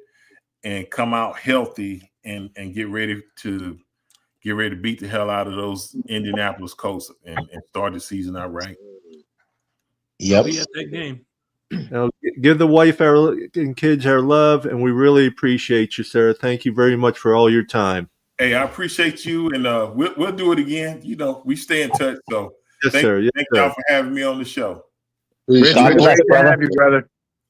and come out healthy and get ready to beat the hell out of those Indianapolis Colts and start the season out right. Yep. Be at that game. Give the wife and kids our love, and we really appreciate you, sir. Thank you very much for all your time. Hey, I appreciate you, and we'll do it again. We stay in touch. So thank y'all for having me on the show. God bless, brother. Brother.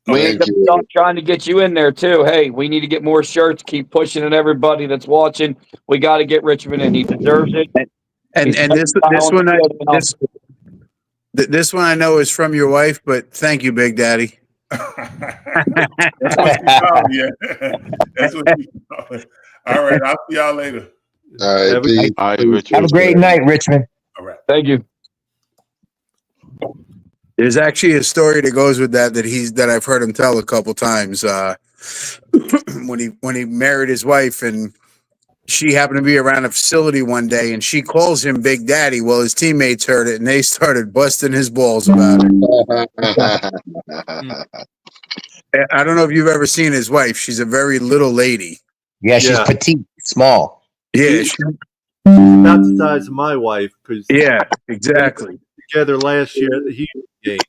We ain't gonna stop trying to get you in there too. Hey, we need to get more shirts. Keep pushing it, everybody that's watching. We got to get Richmond in. He deserves it. And this one I know is from your wife, but thank you, Big Daddy. That's what you call me. Yeah. That's what you call me. All right, I'll see y'all later. All right, have a great night, Richmond. All right, thank you. There's actually a story that goes with that I've heard him tell a couple times. When he married his wife, and she happened to be around a facility one day, and she calls him Big Daddy. Well, his teammates heard it, and they started busting his balls about it. I don't know if you've ever seen his wife. She's a very little lady. Yeah, she's petite, small. Yeah, she's about the size of my wife. Yeah, exactly. Together last year at the Houston game.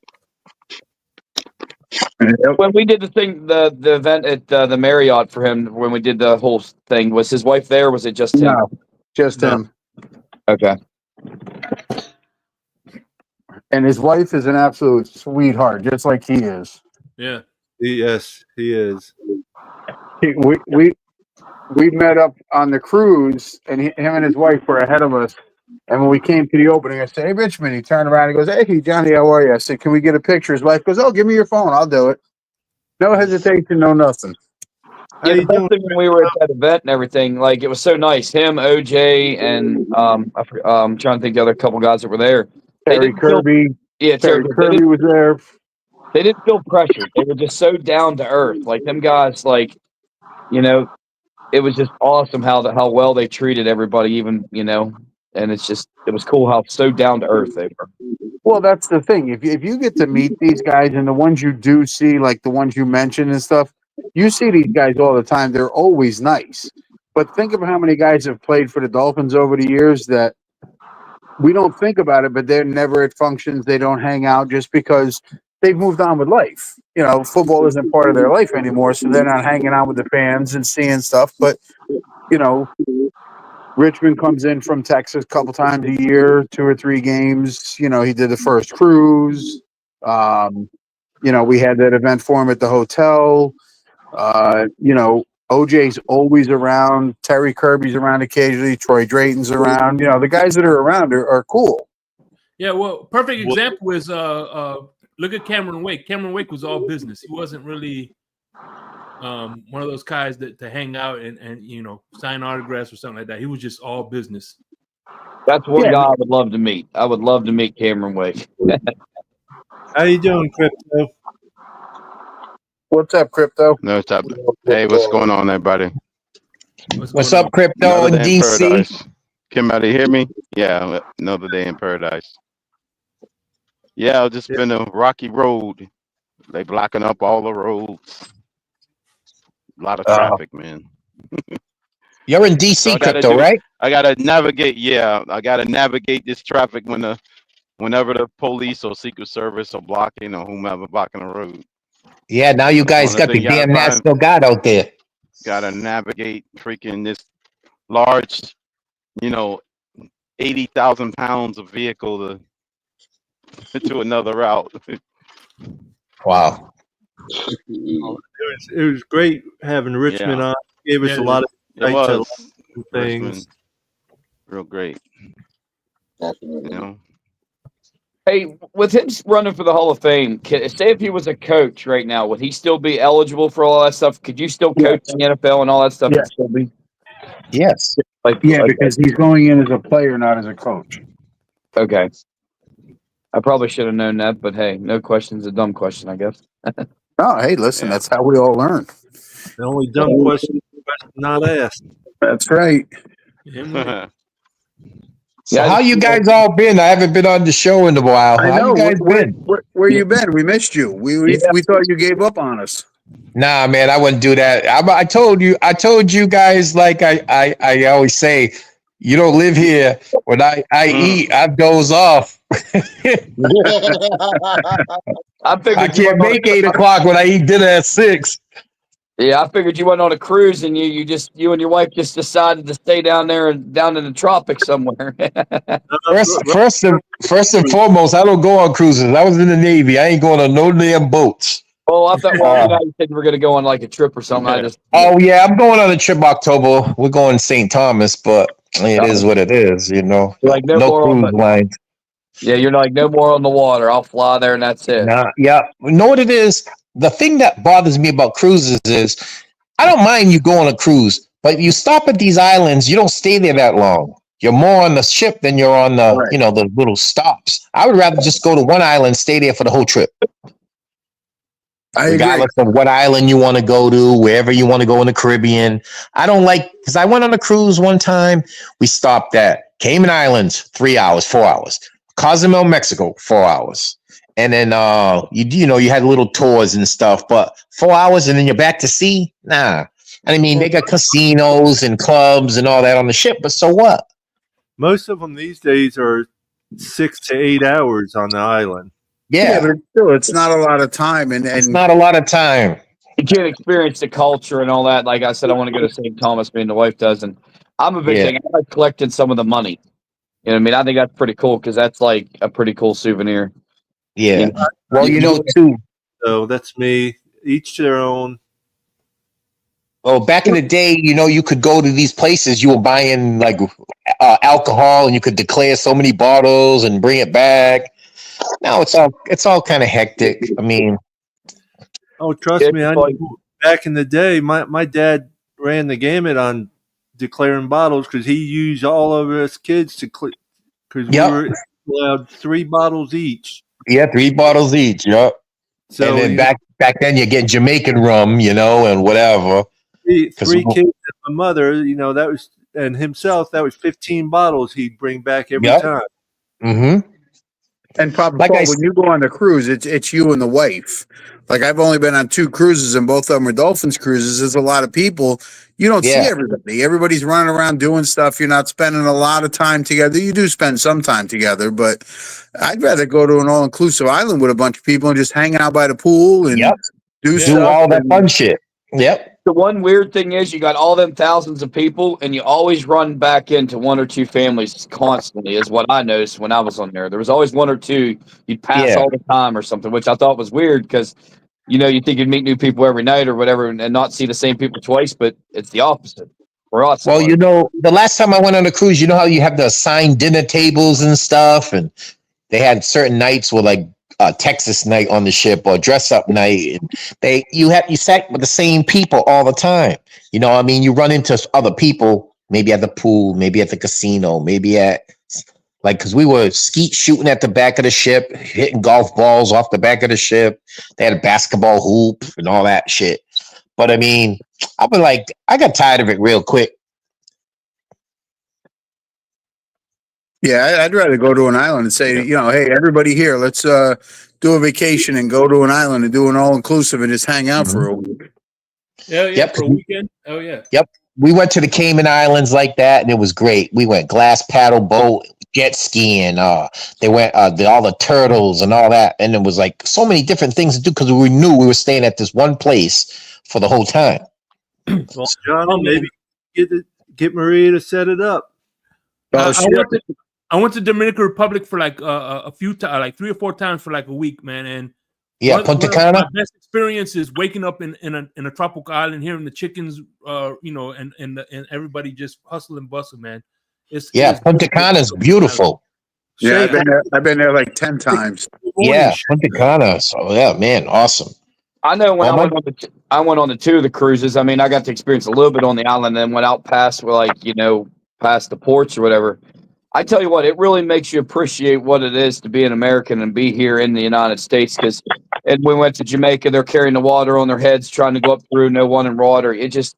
When we did the event at the Marriott for him, when we did the whole thing, was his wife there? Or was it just him? No, just him. Okay. And his wife is an absolute sweetheart, just like he is. Yeah. Yes, he is. We met up on the cruise, and him and his wife were ahead of us. And when we came to the opening, I said, "Hey, Richmond." He turned around and goes, "Hey, Johnny, how are you?" I said, "Can we get a picture?" His wife goes, "Oh, give me your phone. I'll do it." No hesitation, no nothing. Yeah, the best thing when we were at that event and everything, like, it was so nice. Him, OJ, and I'm trying to think the other couple guys that were there. Terry Kirby. Terry Kirby was there. They didn't feel pressured. They were just so down to earth. Like, them guys, like, it was just awesome how well they treated everybody, even, and it was cool how so down to earth they were. Well, that's the thing. If you get to meet these guys, and the ones you do see, like the ones you mentioned and stuff, you see these guys all the time. They're always nice. But think of how many guys have played for the Dolphins over the years that we don't think about it, but they're never at functions. They don't hang out just because they've moved on with life. You know, football isn't part of their life anymore, so they're not hanging out with the fans and seeing stuff. But, you know, Richmond comes in from Texas a couple times a year, 2 or 3 games. You know, he did the first cruise. You know, we had that event for him at the hotel. You know, OJ's always around. Terry Kirby's around occasionally. Troy Drayton's around. You know, the guys that are around are cool. Yeah, well, perfect example is look at Cameron Wake. Cameron Wake was all business. He wasn't really one of those guys that to hang out and you know, sign autographs or something like that. He was just all business. That's one guy I would love to meet. I would love to meet Cameron Wake. How you doing, Crypto? What's up, Crypto? No, what's up? Hey, what's going on, everybody? What's up, Crypto in DC? Paradise. Can everybody hear me? Yeah, another day in paradise. Yeah, it's just been a rocky road. They blocking up all the roads. A lot of traffic, man. You're in DC, Crypto, right? I gotta navigate. Yeah, I gotta navigate this traffic whenever the police or Secret Service are blocking or whomever blocking the road. Yeah, now you guys got the damn National Guard out there. Gotta navigate freaking this large, you know, 80,000 pounds of vehicle to another route. Wow. It was great having Richmond on. It gave us a lot of things. Real great. You know. Hey, with him running for the Hall of Fame, say if he was a coach right now, would he still be eligible for all that stuff? Could you still coach in the NFL and all that stuff? Yes. Yes. Because he's going in as a player, not as a coach. Okay. I probably should have known that, but hey, no question's a dumb question, I guess. Oh, hey, listen, that's how we all learn. The only dumb question not asked. That's right. So how you guys all been? I haven't been on the show in a while. How you guys been? Where you been? We missed you. We thought you gave up on us. Nah, man, I wouldn't do that. I told you guys, like I always say, you don't live here. When I eat, I doze off. I can't make 8 o'clock when I eat dinner at 6. Yeah, I figured you went on a cruise and you and your wife just decided to stay down there down in the tropics somewhere. first and foremost, I don't go on cruises. I was in the Navy. I ain't going on no damn boats. Oh, I thought you said we were going to go on like a trip or something. Oh yeah, I'm going on a trip October. We're going to St. Thomas, but it is what it is, you know. Like no cruise lines. Yeah, you're like no more on the water. I'll fly there and that's it. Yeah. You know what it is? The thing that bothers me about cruises is I don't mind you go on a cruise, but if you stop at these islands, you don't stay there that long. You're more on the ship than you're on the, you know, the little stops. I would rather just go to one island, stay there for the whole trip. Regardless of what island you want to go to, wherever you want to go in the Caribbean. I don't like, because I went on a cruise one time. We stopped at Cayman Islands, 3 hours, 4 hours. Cozumel, Mexico, 4 hours. And then you know, you had little tours and stuff, but 4 hours and then you're back to sea? Nah. I mean, they got casinos and clubs and all that on the ship, but so what? Most of them these days are 6 to 8 hours on the island. Yeah, but still, it's not a lot of time, and it's not a lot of time. You can't experience the culture and all that. Like I said, I want to go to St. Thomas. Me and the wife does, and I'm a big thing. I like collecting some of the money. You know what I mean? I think that's pretty cool because that's like a pretty cool souvenir. Yeah. You know? Well, you know, too. So that's me. Each their own. Well, back in the day, you know, you could go to these places. You were buying like alcohol, and you could declare so many bottles and bring it back. Now it's all kind of hectic. I mean, oh, trust me, I knew back in the day, my dad ran the gamut on declaring bottles because he used all of us kids to because we were allowed 3 bottles each. Yeah, 3 bottles each. Yep. So and then back then you're getting Jamaican rum, you know, and whatever. 3 kids and my mother, you know, that was and himself, that was 15 bottles he'd bring back every Yep. time. Mm-hmm. And Papa Like Paul, I when you go on a cruise, it's you and the wife. Like I've only been on 2 cruises, and both of them are Dolphins cruises. There's a lot of people. You don't see Yeah. everybody. Everybody's running around doing stuff. You're not spending a lot of time together. You do spend some time together, but I'd rather go to an all-inclusive island with a bunch of people and just hang out by the pool and Yep. do Do stuff. all that and- fun shit. Yep. The one weird thing is you got all them thousands of people, and you always run back into 1 or 2 families constantly, is what I noticed when I was on there. There was always 1 or 2 you'd pass Yeah. all the time or something, which I thought was weird because, you know, you think you'd meet new people every night or whatever and not see the same people twice, but it's the opposite. For us, Well, you know, the last time I went on a cruise, you know how you have the assigned dinner tables and stuff, and they had certain nights with like Texas night on the ship or dress up night, and you sat with the same people all the time. You know, I mean, you run into other people maybe at the pool, maybe at the casino, maybe at because we were skeet shooting at the back of the ship, hitting golf balls off the back of the ship. They had a basketball hoop and all that shit. But I mean, I got tired of it real quick. Yeah, I'd rather go to an island and say, you know, hey, everybody here, let's do a vacation and go to an island and do an all-inclusive and just hang out for a week. Yeah, Yep. for a weekend. Oh yeah. Yep. We went to the Cayman Islands like that, and it was great. We went glass paddle boat, jet skiing. They went all the turtles and all that, and it was like so many different things to do because we knew we were staying at this one place for the whole time. Well, John, maybe get Maria to set it up. I went to Dominican Republic for like a few times, like 3 or 4 times for like a week, man. And yeah, Punta Cana. My best experience is waking up in a tropical island, hearing the chickens, you know, and everybody just hustle and bustle, man. Punta Cana is beautiful. Yeah, I've been there like 10 times. Yeah, Punta Cana. So yeah, man, awesome. I know when I went on the 2 of the cruises. I mean, I got to experience a little bit on the island, and then went out past past the ports or whatever. I tell you what, it really makes you appreciate what it is to be an American and be here in the United States. And we went to Jamaica, they're carrying the water on their heads, trying to go up through, no one in water. It just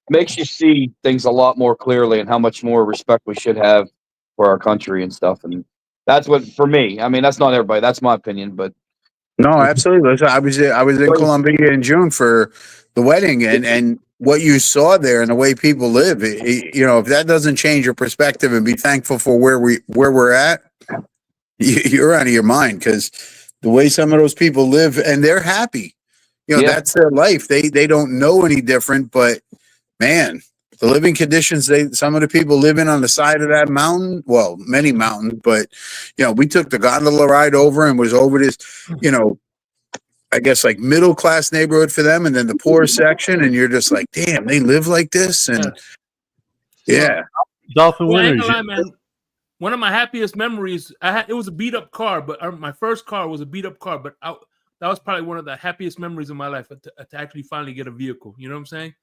makes you see things a lot more clearly and how much more respect we should have for our country and stuff. And that's what, for me, I mean, that's not everybody. That's my opinion, but. No, absolutely. Listen, I was in Colombia in June for the wedding, and what you saw there and the way people live, you know, if that doesn't change your perspective and be thankful for where we're at, you're out of your mind, because the way some of those people live, and they're happy, you know, that's their life. They don't know any different, but man, the living conditions, some of the people living on the side of that mountain, well, many mountains, but you know, we took the gondola ride over and was over this, you know, I guess like middle class neighborhood for them, and then the poor section, and you're just like, damn, they live like this, and yeah. Dolphin winners. Man, one of my happiest memories, it was a beat up car, but my first car was a beat up car, but that was probably one of the happiest memories of my life to actually finally get a vehicle. You know what I'm saying?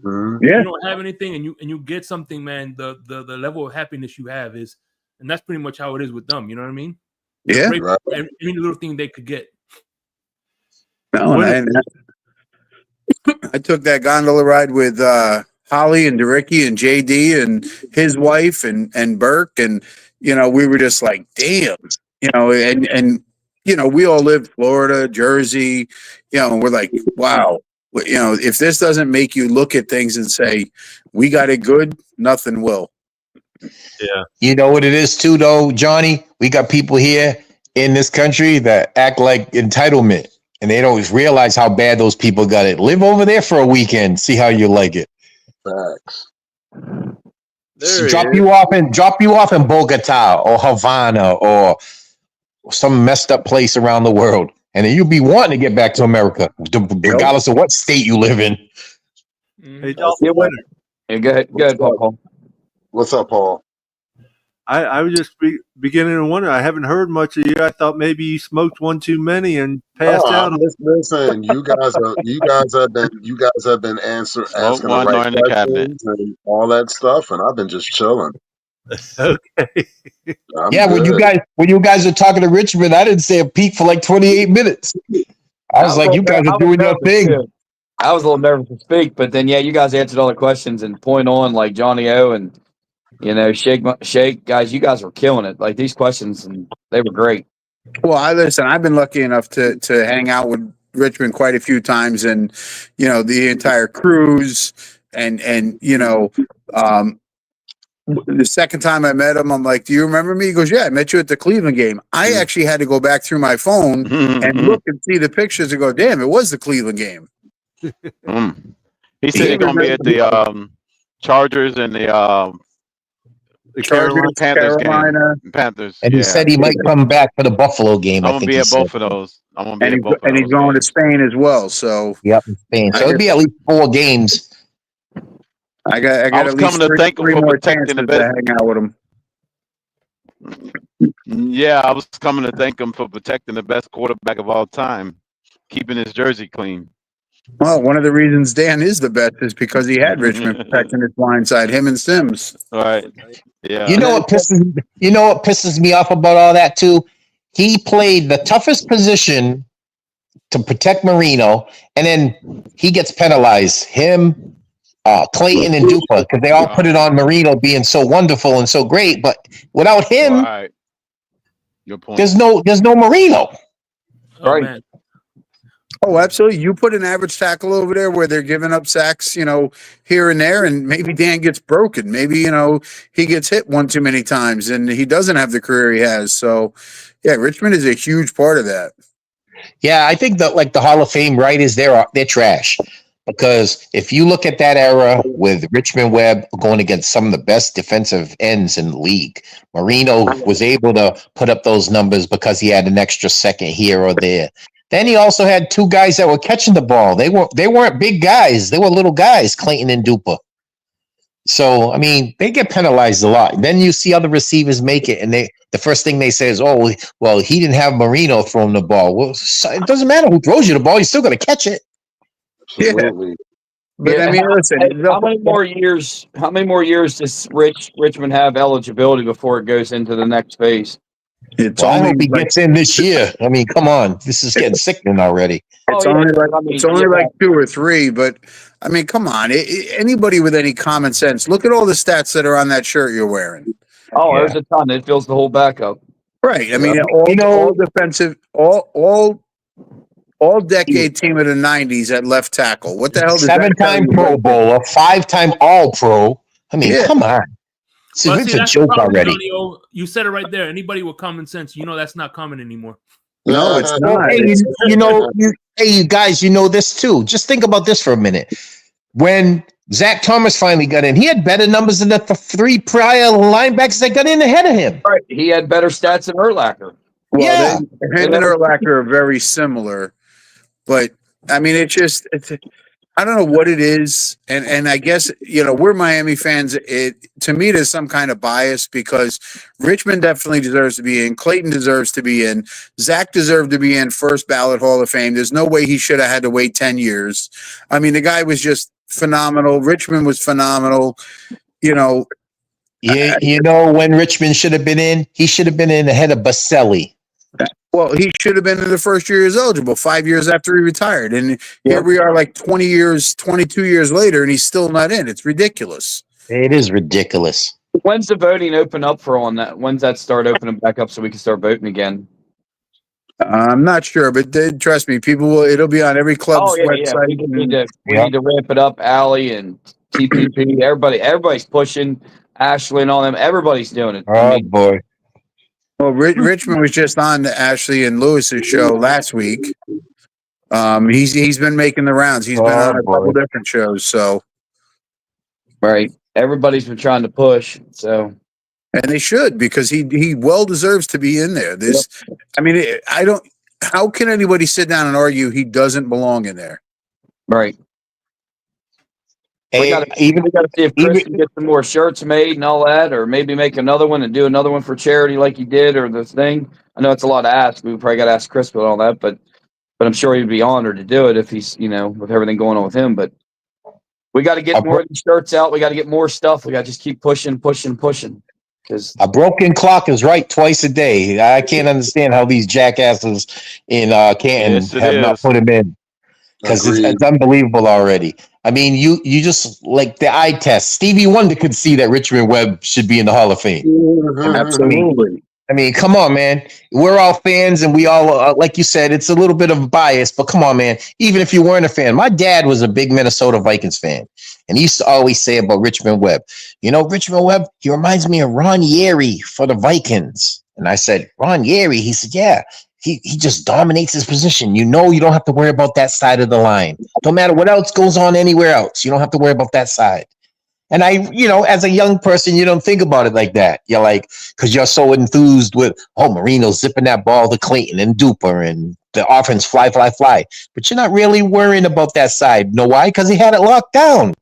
Yeah. You don't have anything, and you get something, man. The level of happiness you have is, and that's pretty much how it is with them. You know what I mean? Yeah. Any little thing they could get. No, I took that gondola ride with Holly and DeRicky and JD and his wife and Burke, and you know, we were just like, damn, you know, and you know, we all lived Florida, Jersey, you know, and we're like, wow, you know, if this doesn't make you look at things and say we got it good, nothing will. Yeah. You know what it is too, though, Johnny? We got people here in this country that act like entitlement, and they don't realize how bad those people got it. Live over there for a weekend, see how you like it. Facts. Drop you off in Bogota or Havana or some messed up place around the world, and then you'll be wanting to get back to America, regardless of what state you live in. Hey, Dolphin winner. Hey, go ahead, Paul. What's up, Paul? I was just beginning to wonder. I haven't heard much of you. I thought maybe you smoked one too many and passed out. Listen, you guys have been asking one the right in the cabinet and all that stuff, and I've been just chilling. Okay. When you guys are talking to Richmond, I didn't say a peak for like 28 minutes. I was like, you guys are doing your thing. I was a little nervous to speak, but then you guys answered all the questions and point on like Johnny O and Shake guys. You guys were killing it. Like these questions, and they were great. Well, I've been lucky enough to hang out with Richmond quite a few times, and the entire cruise, and the second time I met him, I'm like, "Do you remember me?" He goes, "Yeah, I met you at the Cleveland game." I actually had to go back through my phone and look and see the pictures and go, "Damn, it was the Cleveland game." He said he's gonna be at the Chargers and the Chargers, Panthers Carolina. game. Panthers. And he said he might come back for the Buffalo game. I'm gonna be at both of those. I'm gonna be And at both of those. he's going to Spain as well. So Yep, in Spain. So it'll be at least 4 games. I got I was at least coming to thank him three for more protecting chances the to best. hang out with him. Yeah, I was coming to thank him for protecting the best quarterback of all time, keeping his jersey clean. Well, one of the reasons Dan is the best is because he had Richmond protecting his blind side, him and Sims. All right. Yeah. You know what pisses me off about all that too? He played the toughest position to protect Marino, and then he gets penalized. Him, Clayton, and Dupa, because they all put it on Marino being so wonderful and so great. But without him, All right. Good point. there's no Marino. Oh, Right. man. Oh, absolutely. You put an average tackle over there where they're giving up sacks, here and there, and maybe Dan gets broken. Maybe, he gets hit one too many times and he doesn't have the career he has. So, yeah, Richmond is a huge part of that. Yeah, I think that like the Hall of Fame writers, they're trash. Because if you look at that era with Richmond Webb going against some of the best defensive ends in the league, Marino was able to put up those numbers because he had an extra second here or there. Then he also had 2 guys that were catching the ball. They weren't big guys. They were little guys, Clayton and Dupa. So, I mean, they get penalized a lot. Then you see other receivers make it, and the first thing they say is, "Oh, well, he didn't have Marino throwing the ball." Well, it doesn't matter who throws you the ball. You're still going to catch it. Absolutely. But I mean, listen, How many more years does Richmond have eligibility before it goes into the next phase? it's Well, I only hope he like, gets in this year. I mean, come on. This is getting sickening already. it's Oh, yeah, only like I mean, it's only yeah. like 2 or 3, but I mean, come on. Anybody with any common sense, look at all the stats that are on that shirt you're wearing. Oh, Yeah. there's a ton. It fills the whole back up. Right. I mean, all defensive, all decade team of the 90s at left tackle. What the hell does that tell 7-time you? Pro Bowler, 5-time All Pro. I mean, Yeah. come on. Well, It's see, a that's the joke problem, already. Johnny O. You said it right there. Anybody with common sense, that's not common anymore. No, it's not. Hey, you guys, you know this too. Just think about this for a minute. When Zach Thomas finally got in, he had better numbers than the 3 prior linebackers that got in ahead of him. Right. He had better stats than Urlacher. Well, Yeah. him and Urlacher are very similar, but I mean, I don't know what it is, and I guess we're Miami fans. To me, there's some kind of bias because Richmond definitely deserves to be in. Clayton deserves to be in. Zach deserved to be in first ballot Hall of Fame. There's no way he should have had to wait 10 years. I mean, the guy was just phenomenal. Richmond was phenomenal. You know when Richmond should have been in? He should have been in ahead of Baselli. Well, he should have been in the first year he was eligible, 5 years after he retired. And here we are like 22 years later, and he's still not in. It's ridiculous. It is ridiculous. When's the voting open up for on that? When's that start opening back up so we can start voting again? I'm not sure, but trust me, it'll be on every club's website. We need to ramp it up. Allie and TPP, everybody's pushing. Ashley and all them, everybody's doing it. Oh, boy. Well, Richmond was just on Ashley and Lewis's show last week. He's been making the rounds. He's been on a couple different shows. So, right, everybody's been trying to push. So, and they should because he well deserves to be in there. I mean, I don't. How can anybody sit down and argue he doesn't belong in there? Right. We got to see if Chris can get some more shirts made and all that, or maybe make another one and do another one for charity like he did, or the thing. I know it's a lot to ask. We probably got to ask Chris about all that, but I'm sure he'd be honored to do it if he's, with everything going on with him. But we got to get more of these shirts out. We got to get more stuff. We got to just keep pushing. Because a broken clock is right twice a day. I can't understand how these jackasses in Canton have not put him in. because Agreed. it's unbelievable already. I mean, you just like the eye test. Stevie Wonder could see that Richmond Webb should be in the Hall of Fame. Absolutely. I mean, come on, man. We're all fans, and we all, like you said, it's a little bit of bias, but come on, man. Even if you weren't a fan, my dad was a big Minnesota Vikings fan, and he used to always say about Richmond Webb, Richmond Webb, he reminds me of Ron Yeri for the Vikings. And I said, Ron Yeri? He said, yeah. He just dominates his position. You don't have to worry about that side of the line. Don't matter what else goes on anywhere else. You don't have to worry about that side. And as a young person, you don't think about it like that. You're like, because you're so enthused with, Marino zipping that ball to Clayton and Duper and the offense fly. But you're not really worrying about that side. Know why? Because he had it locked down.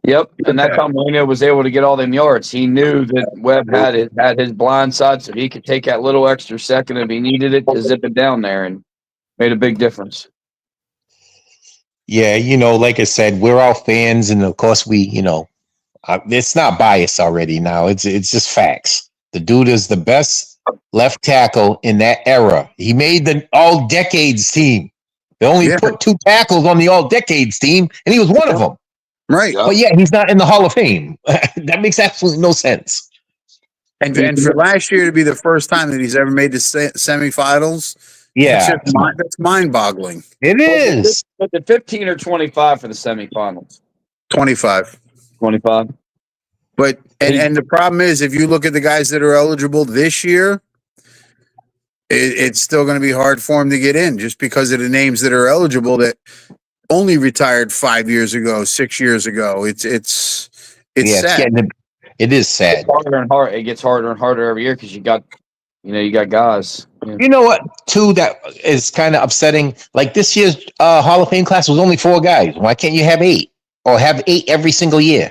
Yep, and that's how Marino was able to get all them yards. He knew that Webb had his blind side, so he could take that little extra second if he needed it to zip it down there, and made a big difference. Yeah, like I said, we're all fans, and of course we, it's not bias already now. It's just facts. The dude is the best left tackle in that era. He made the all-decades team. They only put 2 tackles on the all-decades team, and he was one of them. Right. But yeah, he's not in the Hall of Fame. That makes absolutely no sense. And for last year to be the first time that he's ever made the semifinals, that's mind-boggling. It is. Was it 15 or 25 for the semifinals? 25. 25. But and the problem is, if you look at the guys that are eligible this year, it's still going to be hard for him to get in, just because of the names that are eligible that only retired 5 years ago, 6 years ago. It's sad. It is sad. It gets harder and harder every year because you got guys. Yeah. You know what, too, that is kind of upsetting? Like this year's Hall of Fame class was only 4 guys. Why can't you have 8? Or have 8 every single year?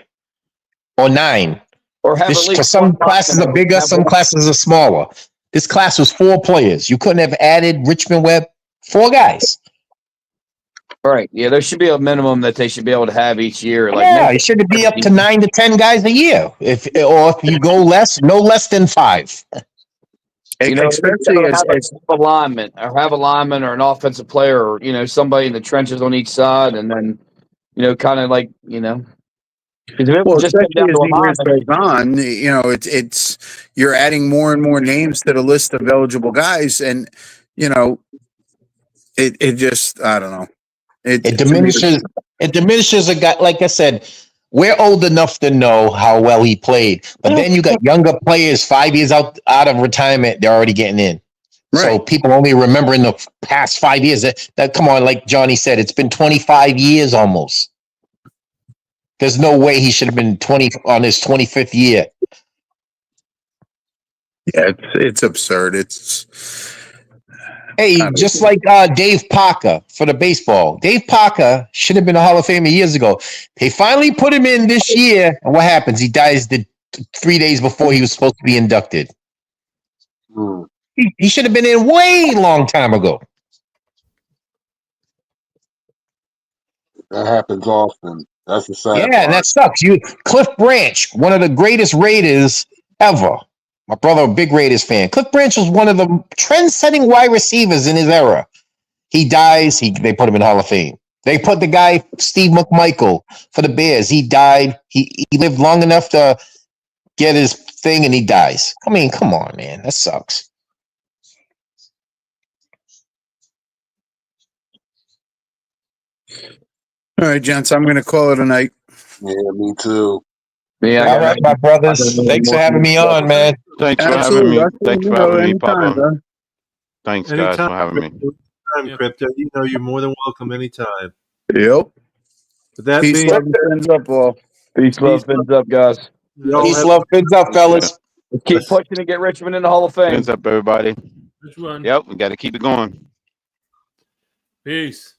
Or 9? Or have at least some classes are bigger, some classes are smaller. This class was 4 players. You couldn't have added Richmond Webb 4 guys. Right. Yeah, there should be a minimum that they should be able to have each year. It should be up to 9 to 10 guys a year. If you go no less than 5. Especially have a lineman or an offensive player, or somebody in the trenches on each side, and then kind of like because if it was just down to a years goes on, it's you're adding more and more names to the list of eligible guys, and it just, I don't know. It diminishes a guy. Like I said, we're old enough to know how well he played, but then you got younger players 5 years out of retirement. They're already getting in. Right. So people only remember in the past 5 years that come on, like Johnny said, it's been 25 years almost. There's no way he should have been 20 on his 25th year. Yeah, it's absurd. Hey, just like Dave Parker for the baseball. Dave Parker should have been a Hall of Famer years ago. They finally put him in this year, and what happens? He dies 3 days before he was supposed to be inducted. He should have been in way long time ago. That happens often. That's the sad part. And that sucks. Cliff Branch, one of the greatest Raiders ever. My brother, a big Raiders fan. Cliff Branch was one of the trend-setting wide receivers in his era. He dies. They put him in Hall of Fame. They put the guy, Steve McMichael, for the Bears. He died. He lived long enough to get his thing, and he dies. I mean, come on, man. That sucks. All right, gents, I'm going to call it a night. Yeah, me too. Yeah. All right, my brothers. Thanks for having me on, man. Thanks for having me. Thanks for having me, Papa. Thanks, guys, for having me. Anytime, Crypto. You're more than welcome anytime. Yep. But that Peace, being love, fins up, all. Peace, love, fins up, guys. Peace, love, fins up, fellas. Let's keep pushing to get Richmond in the Hall of Fame. Fins up, everybody. Richmond. Yep, we got to keep it going. Peace.